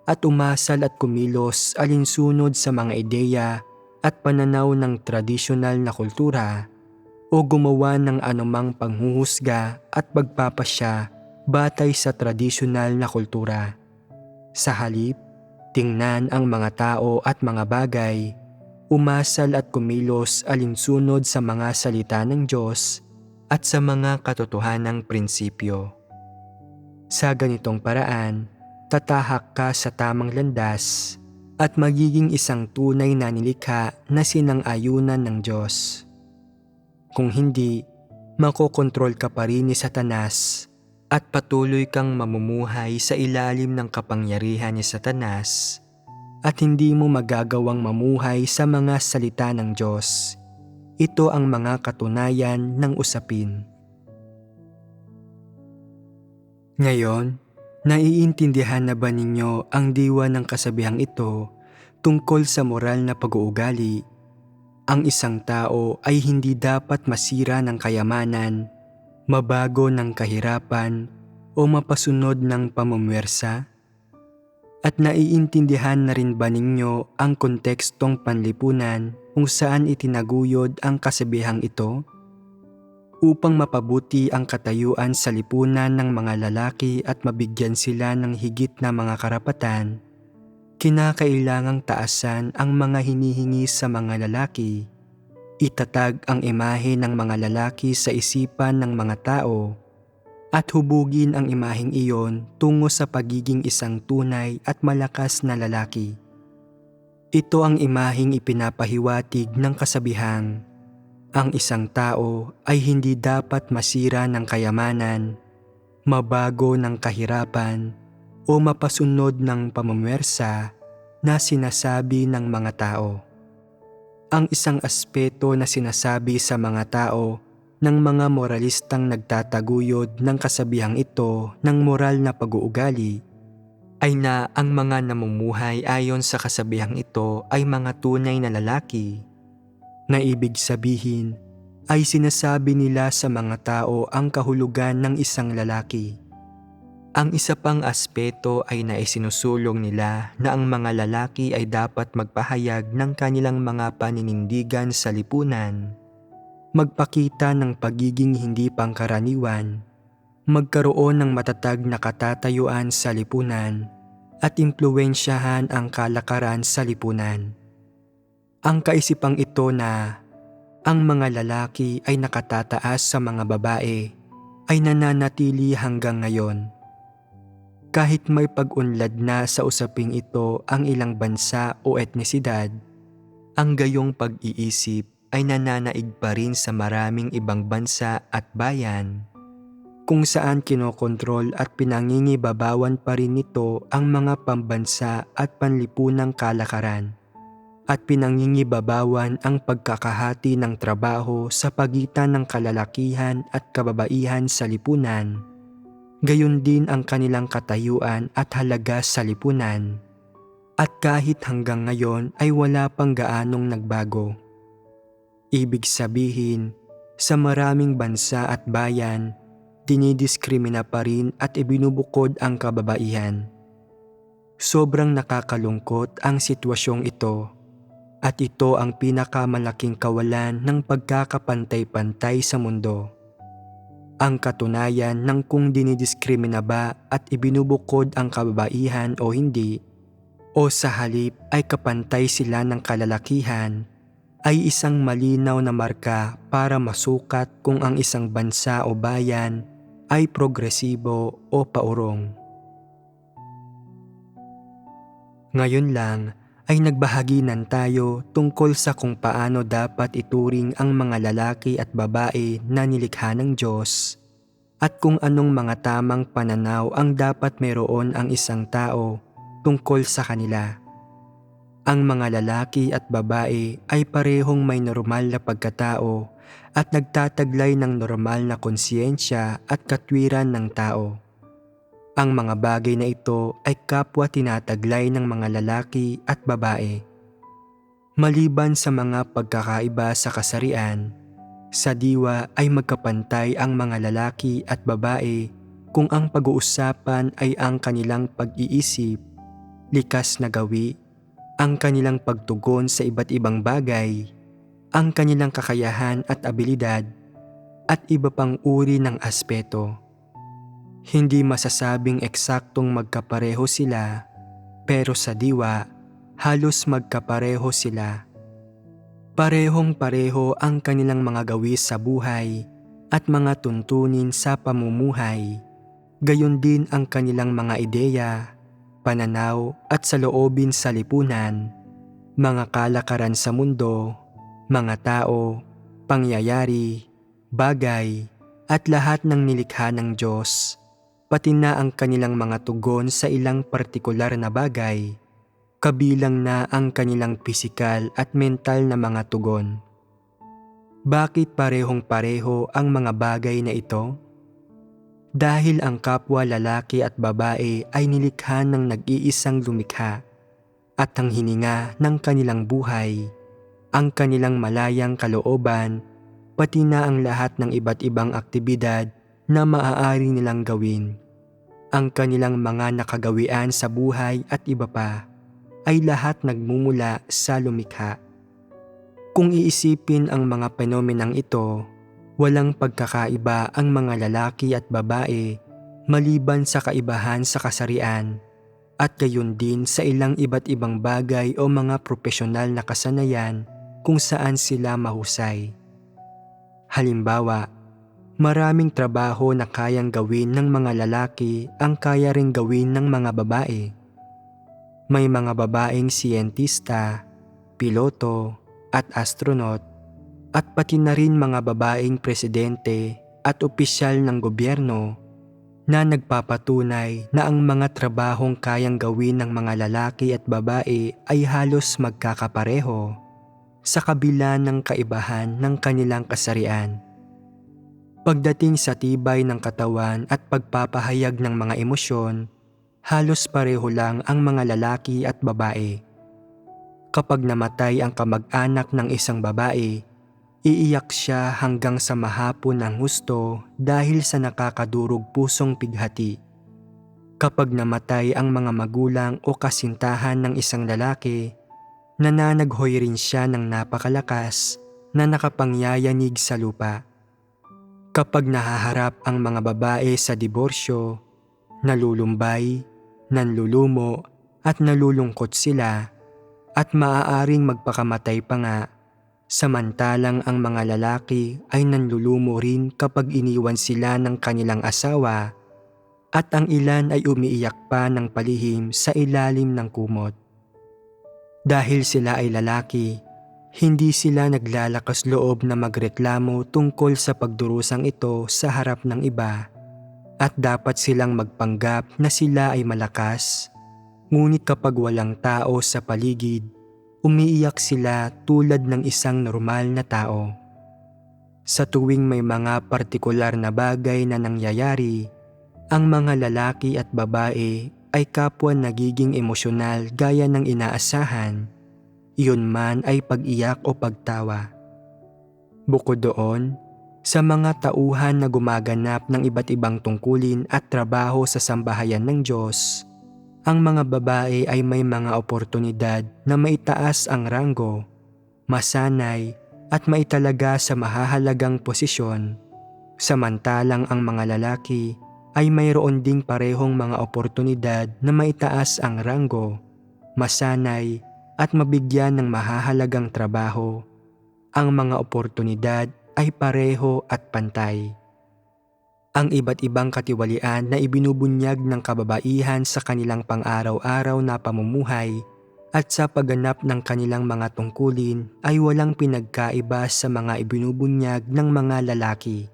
at umasal at kumilos alinsunod sa mga ideya at pananaw ng tradisyonal na kultura o gumawa ng anumang panghuhusga at pagpapasya batay sa tradisyonal na kultura. Sa halip, tingnan ang mga tao at mga bagay, umasal at kumilos alinsunod sa mga salita ng Diyos at sa mga katotohanang prinsipyo. Sa ganitong paraan, tatahak ka sa tamang landas at magiging isang tunay na nilikha na sinang-ayunan ng Diyos. Kung hindi, makokontrol ka pa rin ni Satanas at patuloy kang mamumuhay sa ilalim ng kapangyarihan ni Satanas at hindi mo magagawang mamuhay sa mga salita ng Diyos. Ito ang mga katunayan ng usapin. Ngayon, naiintindihan na ba ninyo ang diwa ng kasabihang ito tungkol sa moral na pag-uugali? Ang isang tao ay hindi dapat masira ng kayamanan, mabago ng kahirapan, o mapasunod ng pamumuwersa? At naiintindihan na rin ba ninyo ang kontekstong panlipunan kung saan itinaguyod ang kasabihang ito? Upang mapabuti ang katayuan sa lipunan ng mga lalaki at mabigyan sila ng higit na mga karapatan, kinakailangang taasan ang mga hinihingi sa mga lalaki. Itatag ang imahe ng mga lalaki sa isipan ng mga tao at hubugin ang imaheng iyon tungo sa pagiging isang tunay at malakas na lalaki. Ito ang imaheng ipinapahiwatig ng kasabihang, ang isang tao ay hindi dapat masira ng kayamanan, mabago ng kahirapan, o mapasunod ng pamumuwersa na sinasabi ng mga tao. Ang isang aspeto na sinasabi sa mga tao ng mga moralistang nagtataguyod ng kasabihang ito ng moral na pag-uugali ay na ang mga namumuhay ayon sa kasabihang ito ay mga tunay na lalaki, na ibig sabihin ay sinasabi nila sa mga tao ang kahulugan ng isang lalaki. Ang isa pang aspeto ay naisinusulong nila na ang mga lalaki ay dapat magpahayag ng kanilang mga paninindigan sa lipunan, magpakita ng pagiging hindi pangkaraniwan, magkaroon ng matatag na katatayuan sa lipunan, at impluwensyahan ang kalakaran sa lipunan. Ang kaisipang ito na ang mga lalaki ay nakatataas sa mga babae ay nananatili hanggang ngayon. Kahit may pag-unlad na sa usaping ito ang ilang bansa o etnisidad, ang gayong pag-iisip ay nananaig pa rin sa maraming ibang bansa at bayan, kung saan kinokontrol at pinangingibabawan pa rin nito ang mga pambansa at panlipunang kalakaran, at pinangingibabawan ang pagkakahati ng trabaho sa pagitan ng kalalakihan at kababaihan sa lipunan, gayon din ang kanilang katayuan at halaga sa lipunan. At kahit hanggang ngayon ay wala pang gaanong nagbago. Ibig sabihin, sa maraming bansa at bayan, dinidiskrimina pa rin at ibinubukod ang kababaihan. Sobrang nakakalungkot ang sitwasyong ito, at ito ang pinakamalaking kawalan ng pagkakapantay-pantay sa mundo. Ang katunayan ng kung dinidiskrimina ba at ibinubukod ang kababaihan o hindi, o sa halip ay kapantay sila ng kalalakihan, ay isang malinaw na marka para masukat kung ang isang bansa o bayan ay progresibo o paurong. Ngayon lang ay nagbahaginan tayo tungkol sa kung paano dapat ituring ang mga lalaki at babae na nilikha ng Diyos, at kung anong mga tamang pananaw ang dapat meron ang isang tao tungkol sa kanila. Ang mga lalaki at babae ay parehong may normal na pagkatao at nagtataglay ng normal na konsyensya at katwiran ng tao. Ang mga bagay na ito ay kapwa tinataglay ng mga lalaki at babae. Maliban sa mga pagkakaiba sa kasarian, sa diwa ay magkapantay ang mga lalaki at babae kung ang pag-uusapan ay ang kanilang pag-iisip, likas na gawi, ang kanilang pagtugon sa iba't ibang bagay, ang kanilang kakayahan at abilidad, at iba pang uri ng aspeto. Hindi masasabing eksaktong magkapareho sila, pero sa diwa, halos magkapareho sila. Parehong-pareho ang kanilang mga gawi sa buhay at mga tuntunin sa pamumuhay, gayon din ang kanilang mga ideya, pananaw at saloobin sa lipunan, mga kalakaran sa mundo, mga tao, pangyayari, bagay, at lahat ng nilikha ng Diyos, pati na ang kanilang mga tugon sa ilang partikular na bagay, kabilang na ang kanilang pisikal at mental na mga tugon. Bakit parehong-pareho ang mga bagay na ito? Dahil ang kapwa lalaki at babae ay nilikha ng nag-iisang lumikha at ang hininga ng kanilang buhay, ang kanilang malayang kalooban, pati na ang lahat ng iba't ibang aktibidad na maaari nilang gawin. Ang kanilang mga nakagawian sa buhay at iba pa ay lahat nagmumula sa lumikha. Kung iisipin ang mga fenomenang ito, walang pagkakaiba ang mga lalaki at babae maliban sa kaibahan sa kasarian at gayon din sa ilang iba't ibang bagay o mga profesional na kasanayan kung saan sila mahusay. Halimbawa, maraming trabaho na kayang gawin ng mga lalaki ang kaya ring gawin ng mga babae. May mga babaeng siyentista, piloto, at astronaut, at pati na rin mga babaeng presidente at opisyal ng gobyerno na nagpapatunay na ang mga trabahong kayang gawin ng mga lalaki at babae ay halos magkakapareho sa kabila ng kaibahan ng kanilang kasarian. Pagdating sa tibay ng katawan at pagpapahayag ng mga emosyon, halos pareho lang ang mga lalaki at babae. Kapag namatay ang kamag-anak ng isang babae, iiyak siya hanggang sa mahapon ng husto dahil sa nakakadurog pusong pighati. Kapag namatay ang mga magulang o kasintahan ng isang lalaki, nananaghoy rin siya ng napakalakas na nakapangyayanig sa lupa. Kapag nahaharap ang mga babae sa diborsyo, nalulumbay, nanlulumo at nalulungkot sila at maaaring magpakamatay pa nga, samantalang ang mga lalaki ay nanlulumo rin kapag iniwan sila ng kanilang asawa at ang ilan ay umiiyak pa ng palihim sa ilalim ng kumot. Dahil sila ay lalaki, hindi sila naglalakas loob na magreklamo tungkol sa pagdurusang ito sa harap ng iba at dapat silang magpanggap na sila ay malakas. Ngunit kapag walang tao sa paligid, umiiyak sila tulad ng isang normal na tao. Sa tuwing may mga partikular na bagay na nangyayari, ang mga lalaki at babae ay kapwa nagiging emosyonal gaya ng inaasahan, iyon man ay pag-iyak o pagtawa. Bukod doon, sa mga tauhan na gumaganap ng iba't ibang tungkulin at trabaho sa sambahayan ng Diyos, ang mga babae ay may mga oportunidad na maitaas ang ranggo, masanay at maitalaga sa mahahalagang posisyon, samantalang ang mga lalaki ay mayroon ding parehong mga oportunidad na maitaas ang ranggo, masanay at mabigyan ng mahahalagang trabaho. Ang mga oportunidad ay pareho at pantay. Ang iba't ibang katiwalian na ibinubunyag ng kababaihan sa kanilang pang-araw-araw na pamumuhay at sa pagganap ng kanilang mga tungkulin ay walang pinagkaiba sa mga ibinubunyag ng mga lalaki.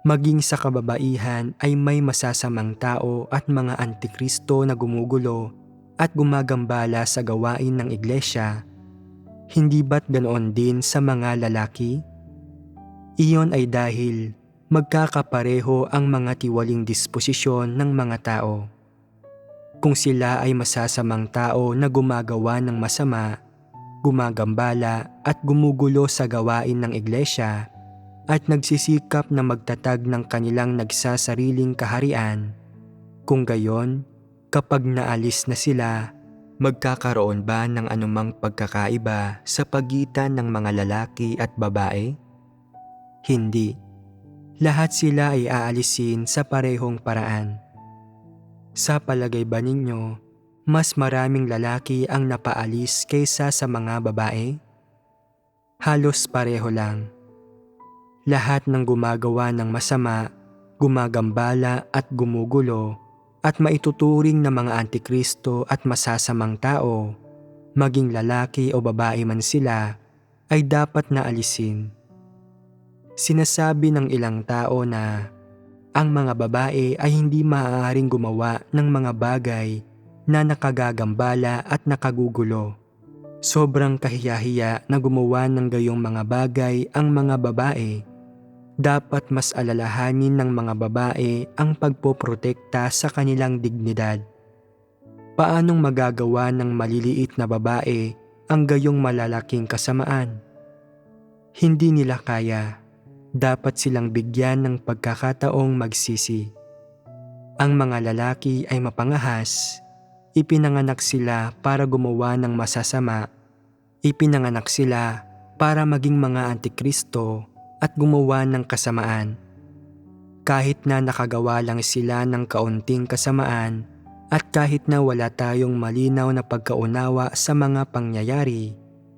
Maging sa kababaihan ay may masasamang tao at mga antikristo na gumugulo at gumagambala sa gawain ng iglesia. Hindi ba't ganoon din sa mga lalaki? Iyon ay dahil magkakapareho ang mga tiwaling disposisyon ng mga tao. Kung sila ay masasamang tao na gumagawa ng masama, gumagambala at gumugulo sa gawain ng iglesia at nagsisikap na magtatag ng kanilang nagsasariling kaharian, kung gayon, kapag naalis na sila, magkakaroon ba ng anumang pagkakaiba sa pagitan ng mga lalaki at babae? Hindi. Lahat sila ay aalisin sa parehong paraan. Sa palagay ba ninyo, mas maraming lalaki ang napaalis kaysa sa mga babae? Halos pareho lang. Lahat ng gumagawa ng masama, gumagambala at gumugulo at maituturing na mga antikristo at masasamang tao, maging lalaki o babae man sila, ay dapat na alisin. Sinasabi ng ilang tao na ang mga babae ay hindi maaaring gumawa ng mga bagay na nakagagambala at nakagugulo. Sobrang kahiyahiya na gumawa ng gayong mga bagay ang mga babae. Dapat mas alalahanin ng mga babae ang pagpoprotekta sa kanilang dignidad. Paanong magagawa ng maliliit na babae ang gayong malalaking kasamaan? Hindi nila kaya. Dapat silang bigyan ng pagkakataong magsisi. Ang mga lalaki ay mapangahas. Ipinanganak sila para gumawa ng masasama. Ipinanganak sila para maging mga antikristo at gumawa ng kasamaan. Kahit na nakagawa lang sila ng kaunting kasamaan at kahit na wala tayong malinaw na pagkaunawa sa mga pangyayari,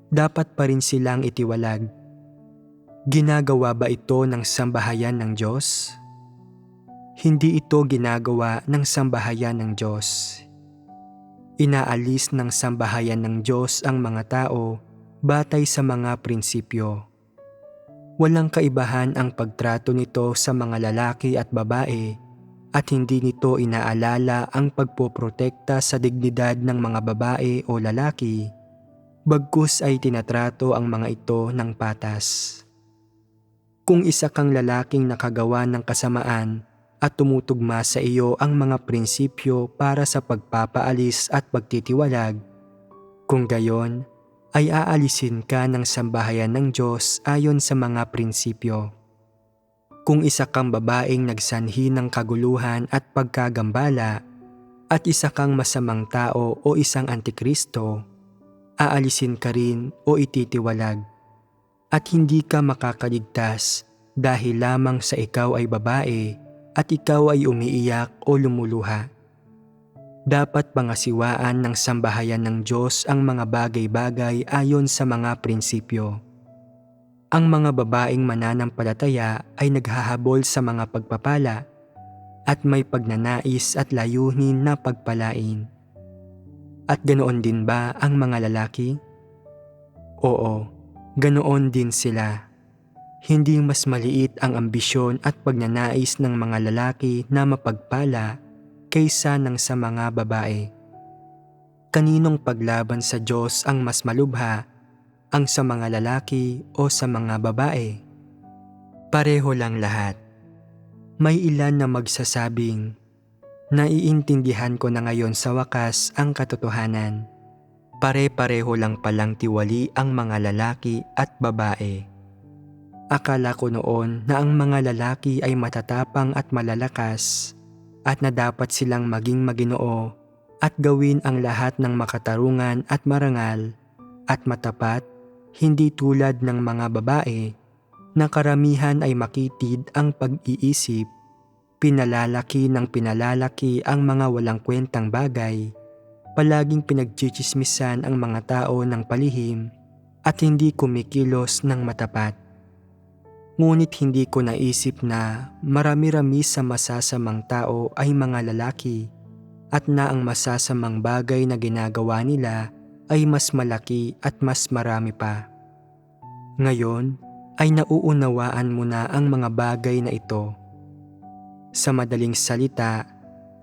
dapat pa rin silang itiwalag. Ginagawa ba ito ng sambahayan ng Diyos? Hindi ito ginagawa ng sambahayan ng Diyos. Inaalis ng sambahayan ng Diyos ang mga tao batay sa mga prinsipyo. Walang kaibahan ang pagtrato nito sa mga lalaki at babae at hindi nito inaalala ang pagpoprotekta sa dignidad ng mga babae o lalaki, bagkus ay tinatrato ang mga ito ng patas. Kung isa kang lalaking nakagawa ng kasamaan at tumutugma sa iyo ang mga prinsipyo para sa pagpapaalis at pagtitiwalag, kung gayon, ay aalisin ka ng sambahayan ng Diyos ayon sa mga prinsipyo. Kung isa kang babaeng nagsanhi ng kaguluhan at pagkagambala at isa kang masamang tao o isang antikristo, aalisin ka rin o ititiwalag. At hindi ka makakaligtas dahil lamang sa ikaw ay babae at ikaw ay umiiyak o lumuluha. Dapat pangasiwaan ng sambahayan ng Diyos ang mga bagay-bagay ayon sa mga prinsipyo. Ang mga babaeng mananampalataya ay naghahabol sa mga pagpapala at may pagnanais at layunin na pagpalain. At ganoon din ba ang mga lalaki? Oo. Ganoon din sila. Hindi mas maliit ang ambisyon at pagnanais ng mga lalaki na mapagpala kaysa ng sa mga babae. Kaninong paglaban sa Diyos ang mas malubha, ang sa mga lalaki o sa mga babae? Pareho lang lahat. May ilan na magsasabing, naiintindihan ko na ngayon sa wakas ang katotohanan. Pare-pareho lang palang tiwali ang mga lalaki at babae. Akala ko noon na ang mga lalaki ay matatapang at malalakas at na dapat silang maging maginoo at gawin ang lahat ng makatarungan at marangal at matapat, hindi tulad ng mga babae na karamihan ay makitid ang pag-iisip, pinalalaki ng pinalalaki ang mga walang kwentang bagay, palaging pinagchichismisan ang mga tao ng palihim at hindi kumikilos ng matapat. Ngunit hindi ko naisip na marami-rami sa masasamang tao ay mga lalaki at na ang masasamang bagay na ginagawa nila ay mas malaki at mas marami pa. Ngayon ay nauunawaan mo na ang mga bagay na ito. Sa madaling salita,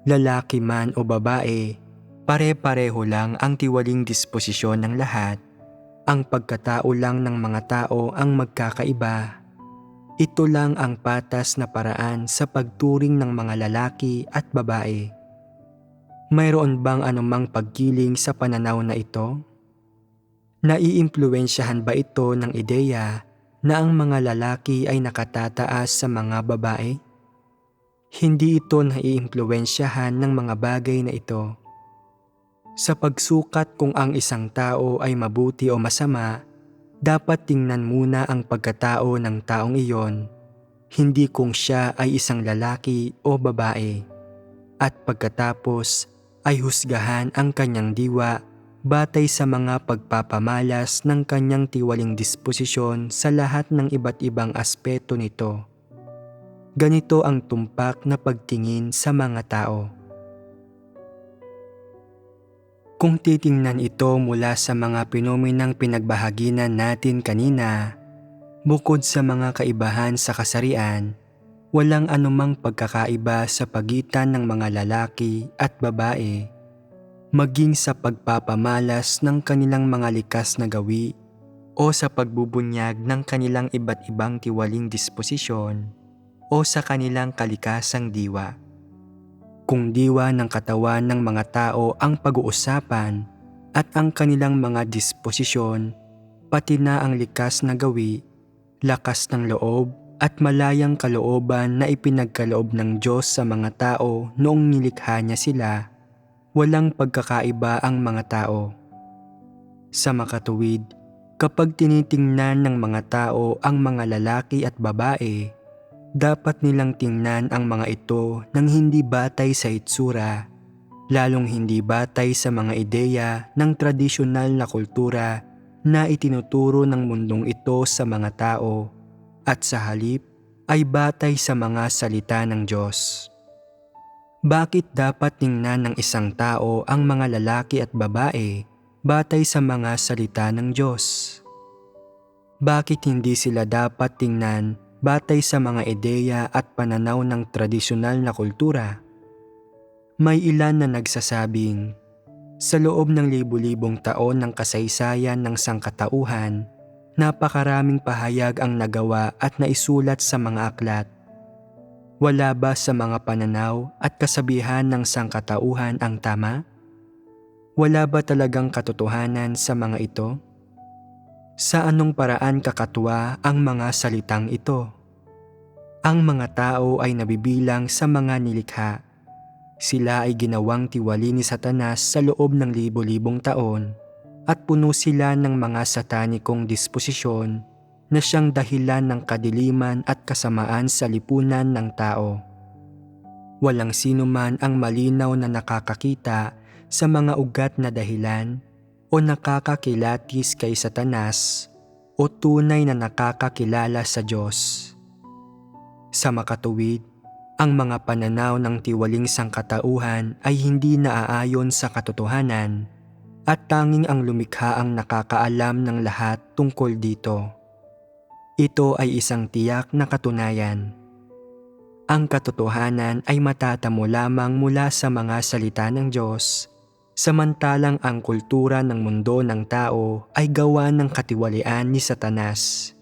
lalaki man o babae, pare-pareho lang ang tiwaling disposisyon ng lahat. Ang pagkatao lang ng mga tao ang magkakaiba. Ito lang ang patas na paraan sa pagturing ng mga lalaki at babae. Mayroon bang anumang pagkiling sa pananaw na ito? Naiimpluwensyahan ba ito ng ideya na ang mga lalaki ay nakatataas sa mga babae? Hindi ito naiimpluwensyahan ng mga bagay na ito. Sa pagsukat kung ang isang tao ay mabuti o masama, dapat tingnan muna ang pagkatao ng taong iyon, hindi kung siya ay isang lalaki o babae. At pagkatapos ay husgahan ang kanyang diwa batay sa mga pagpapamalas ng kanyang tiwaling disposisyon sa lahat ng iba't ibang aspeto nito. Ganito ang tumpak na pagtingin sa mga tao. Kung titingnan ito mula sa mga penomenang pinagbahaginan natin kanina, bukod sa mga kaibahan sa kasarian, walang anumang pagkakaiba sa pagitan ng mga lalaki at babae, maging sa pagpapamalas ng kanilang mga likas na gawi, o sa pagbubunyag ng kanilang iba't ibang tiwaling disposisyon o sa kanilang kalikasang diwa. Kung diwa ng katawan ng mga tao ang pag-uusapan at ang kanilang mga disposisyon, pati na ang likas na gawi, lakas ng loob at malayang kalooban na ipinagkaloob ng Diyos sa mga tao noong nilikha niya sila, walang pagkakaiba ang mga tao. Sa makatuwid, kapag tinitingnan ng mga tao ang mga lalaki at babae, dapat nilang tingnan ang mga ito nang hindi batay sa itsura, lalong hindi batay sa mga ideya ng tradisyonal na kultura na itinuturo ng mundong ito sa mga tao, at sa halip ay batay sa mga salita ng Diyos. Bakit dapat tingnan ng isang tao ang mga lalaki at babae batay sa mga salita ng Diyos? Bakit hindi sila dapat tingnan batay sa mga ideya at pananaw ng tradisyonal na kultura? May ilan na nagsasabing, sa loob ng libu-libong taon ng kasaysayan ng sangkatauhan, napakaraming pahayag ang nagawa at naisulat sa mga aklat. Wala ba sa mga pananaw at kasabihan ng sangkatauhan ang tama? Wala ba talagang katotohanan sa mga ito? Sa anong paraan kakatwa ang mga salitang ito? Ang mga tao ay nabibilang sa mga nilikha. Sila ay ginawang tiwali ni Satanas sa loob ng libo-libong taon at puno sila ng mga satanikong disposisyon na siyang dahilan ng kadiliman at kasamaan sa lipunan ng tao. Walang sino man ang malinaw na nakakakita sa mga ugat na dahilan o nakakakilatis kay Satanas o tunay na nakakakilala sa Diyos. Sa makatuwid, ang mga pananaw ng tiwaling sangkatauhan ay hindi naaayon sa katotohanan at tanging ang lumikha ang nakakaalam ng lahat tungkol dito. Ito ay isang tiyak na katunayan. Ang katotohanan ay matatamo lamang mula sa mga salita ng Diyos, samantalang ang kultura ng mundo ng tao ay gawa ng katiwalian ni Satanas.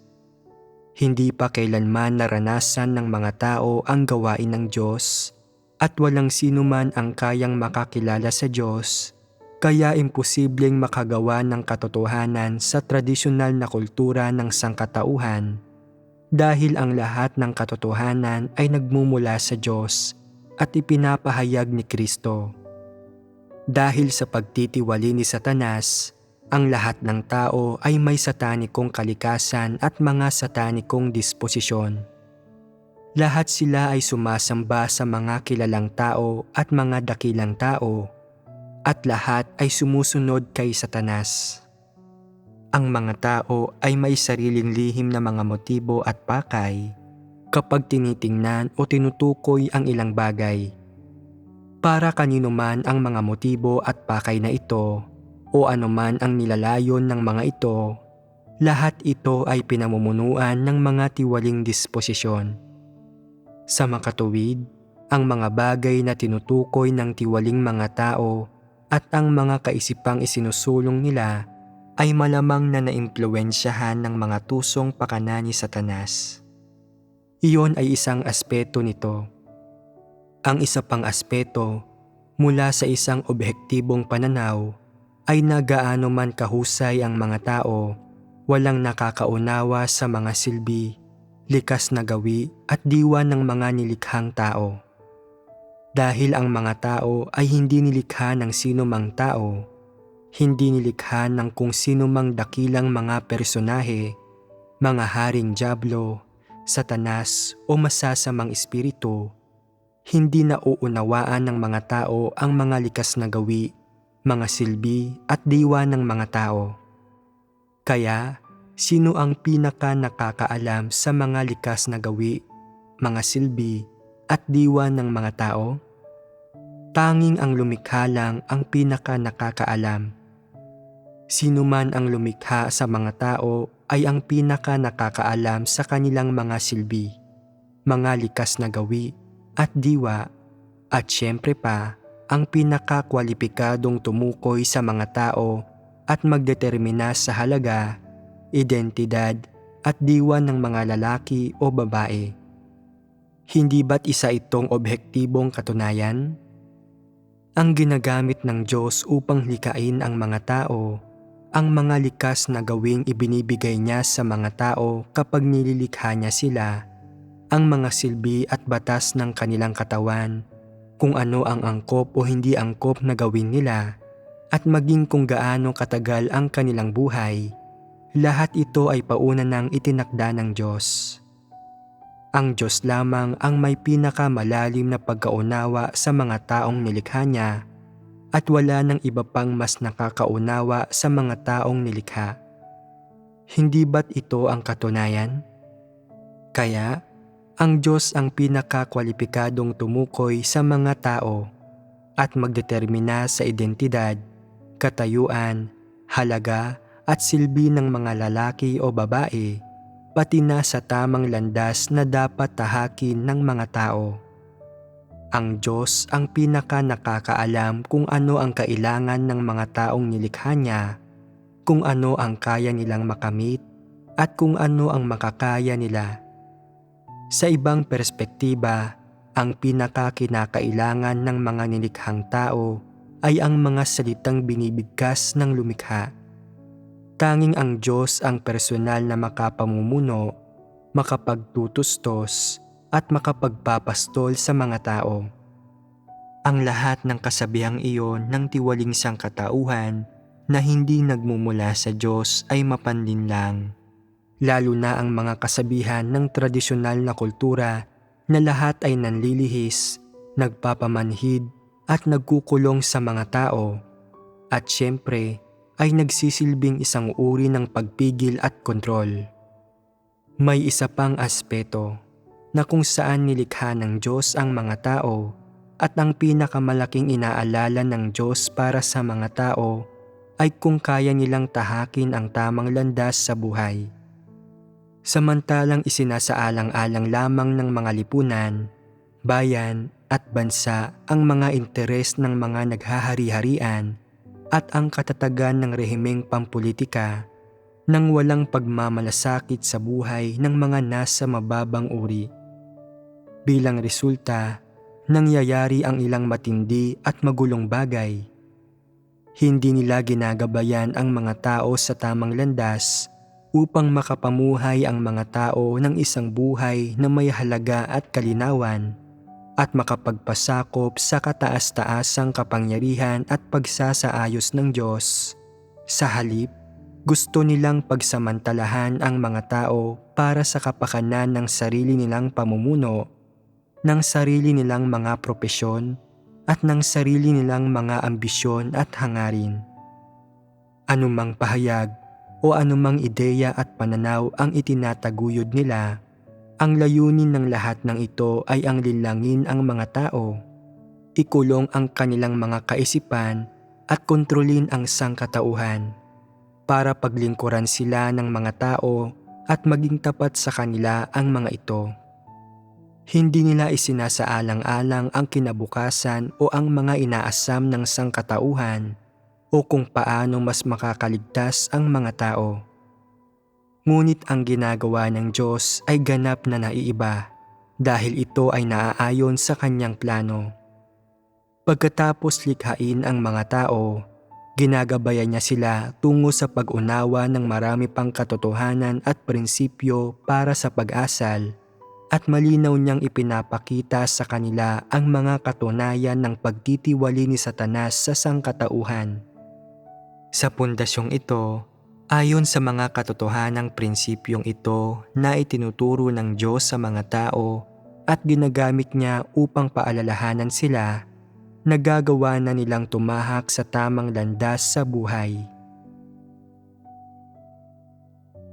Hindi pa kailanman naranasan ng mga tao ang gawain ng Diyos at walang sino man ang kayang makakilala sa Diyos, kaya imposibleng makagawa ng katotohanan sa tradisyonal na kultura ng sangkatauhan dahil ang lahat ng katotohanan ay nagmumula sa Diyos at ipinapahayag ni Kristo. Dahil sa pagtitiwali ni Satanas, ang lahat ng tao ay may satanikong kalikasan at mga satanikong disposisyon. Lahat sila ay sumasamba sa mga kilalang tao at mga dakilang tao, at lahat ay sumusunod kay Satanas. Ang mga tao ay may sariling lihim na mga motibo at pakay kapag tinitingnan o tinutukoy ang ilang bagay. Para kanino man ang mga motibo at pakay na ito, o anuman ang nilalayon ng mga ito, lahat ito ay pinamumunuan ng mga tiwaling disposisyon. Sa makatuwid, ang mga bagay na tinutukoy ng tiwaling mga tao at ang mga kaisipang isinusulong nila ay malamang na naimpluwensyahan ng mga tusong pakana ni Satanas. Iyon ay isang aspeto nito. Ang isa pang aspeto, mula sa isang objektibong pananaw, ay nagaano man kahusay ang mga tao, walang nakakaunawa sa mga silbi, likas na gawi at diwa ng mga nilikhang tao. Dahil ang mga tao ay hindi nilikha ng sino mang tao, hindi nilikha ng kung sino mang dakilang mga personahe, mga haring dyablo, Satanas o masasamang espiritu, hindi nauunawaan ng mga tao ang mga likas na gawi, mga silbi at diwa ng mga tao. Kaya, sino ang pinaka nakakaalam sa mga likas na gawi, mga silbi at diwa ng mga tao? Tanging ang lumikha lang ang pinaka nakakaalam. Sino man ang lumikha sa mga tao ay ang pinaka nakakaalam sa kanilang mga silbi, mga likas na gawi at diwa, at syempre pa, ang pinakakwalipikadong tumukoy sa mga tao at magdetermina sa halaga, identidad at diwa ng mga lalaki o babae. Hindi ba't isa itong objektibong katunayan? Ang ginagamit ng Diyos upang likain ang mga tao, ang mga likas na gawing ibinibigay niya sa mga tao kapag nililikha niya sila, ang mga silbi at batas ng kanilang katawan, kung ano ang angkop o hindi angkop na gawin nila, at maging kung gaano katagal ang kanilang buhay, lahat ito ay pauna ng itinakda ng Diyos. Ang Diyos lamang ang may pinakamalalim na pagkaunawa sa mga taong nilikha niya at wala ng iba pang mas nakakaunawa sa mga taong nilikha. Hindi ba't ito ang katunayan? Kaya, ang Diyos ang pinakakwalipikadong tumukoy sa mga tao at magdetermina sa identidad, katayuan, halaga at silbi ng mga lalaki o babae, pati na sa tamang landas na dapat tahakin ng mga tao. Ang Diyos ang pinaka-nakakaalam kung ano ang kailangan ng mga taong nilikha niya, kung ano ang kaya nilang makamit, at kung ano ang makakaya nila. Sa ibang perspektiba, ang pinaka-kinakailangan ng mga nilikhang tao ay ang mga salitang binibigkas ng lumikha. Tanging ang Diyos ang personal na makapamumuno, makapagtutustos, at makapagpapastol sa mga tao. Ang lahat ng kasabihang iyon ng tiwaling sangkatauhan na hindi nagmumula sa Diyos ay mapanlinlang, lalo na ang mga kasabihan ng tradisyonal na kultura na lahat ay nanlilihis, nagpapamanhid at nagkukulong sa mga tao, at syempre ay nagsisilbing isang uri ng pagpigil at kontrol. May isa pang aspeto na kung saan nilikha ng Diyos ang mga tao at ang pinakamalaking inaalala ng Diyos para sa mga tao ay kung kaya nilang tahakin ang tamang landas sa buhay. Samantalang isinasaalang-alang lamang ng mga lipunan, bayan at bansa ang mga interes ng mga naghahari-harian at ang katatagan ng rehimeng pampulitika nang walang pagmamalasakit sa buhay ng mga nasa mababang uri. Bilang resulta, nangyayari ang ilang matindi at magulong bagay. Hindi nila ginagabayan ang mga tao sa tamang landas upang makapamuhay ang mga tao ng isang buhay na may halaga at kalinawan at makapagpasakop sa kataas-taasang kapangyarihan at pagsasaayos ng Diyos. Sa halip, gusto nilang pagsamantalahan ang mga tao para sa kapakanan ng sarili nilang pamumuno, ng sarili nilang mga propesyon, at ng sarili nilang mga ambisyon at hangarin. Anumang pahayag o anumang ideya at pananaw ang itinataguyod nila, ang layunin ng lahat ng ito ay ang linlangin ang mga tao, ikulong ang kanilang mga kaisipan at kontrolin ang sangkatauhan para paglingkuran sila ng mga tao at maging tapat sa kanila ang mga ito. Hindi nila isinasaalang-alang ang kinabukasan o ang mga inaasam ng sangkatauhan o kung paano mas makakaligtas ang mga tao. Ngunit ang ginagawa ng Diyos ay ganap na naiiba dahil ito ay naaayon sa kanyang plano. Pagkatapos likhain ang mga tao, ginagabayan niya sila tungo sa pag-unawa ng marami pang katotohanan at prinsipyo para sa pag-asal, at malinaw niyang ipinapakita sa kanila ang mga katunayan ng pagtitiwali ni Satanas sa sangkatauhan. Sa pundasyong ito, ayon sa mga katotohanang prinsipyong ito na itinuturo ng Diyos sa mga tao at ginagamit niya upang paalalahanan sila, nagagawa na nilang tumahak sa tamang landas sa buhay.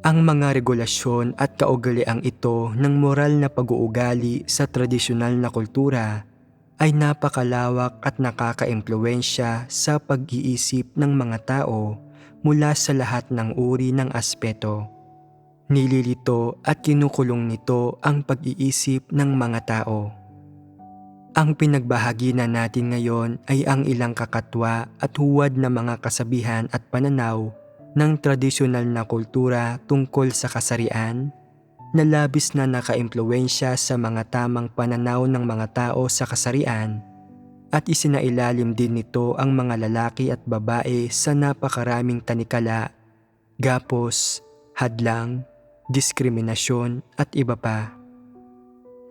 Ang mga regulasyon at kaugaliang ito ng moral na pag-uugali sa tradisyonal na kultura ay napakalawak at nakaka-impluwensya sa pag-iisip ng mga tao mula sa lahat ng uri ng aspeto. Nililito at kinukulong nito ang pag-iisip ng mga tao. Ang pinagbahagi na natin ngayon ay ang ilang kakatwa at huwad na mga kasabihan at pananaw ng tradisyonal na kultura tungkol sa kasarian na labis na nakaimpluwensya sa mga tamang pananaw ng mga tao sa kasarian at isinailalim din nito ang mga lalaki at babae sa napakaraming tanikala, gapos, hadlang, diskriminasyon at iba pa.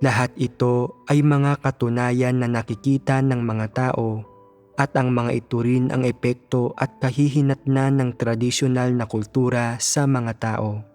Lahat ito ay mga katunayan na nakikita ng mga tao at ang mga ito rin ang epekto at kahihinatnan ng tradisyonal na kultura sa mga tao.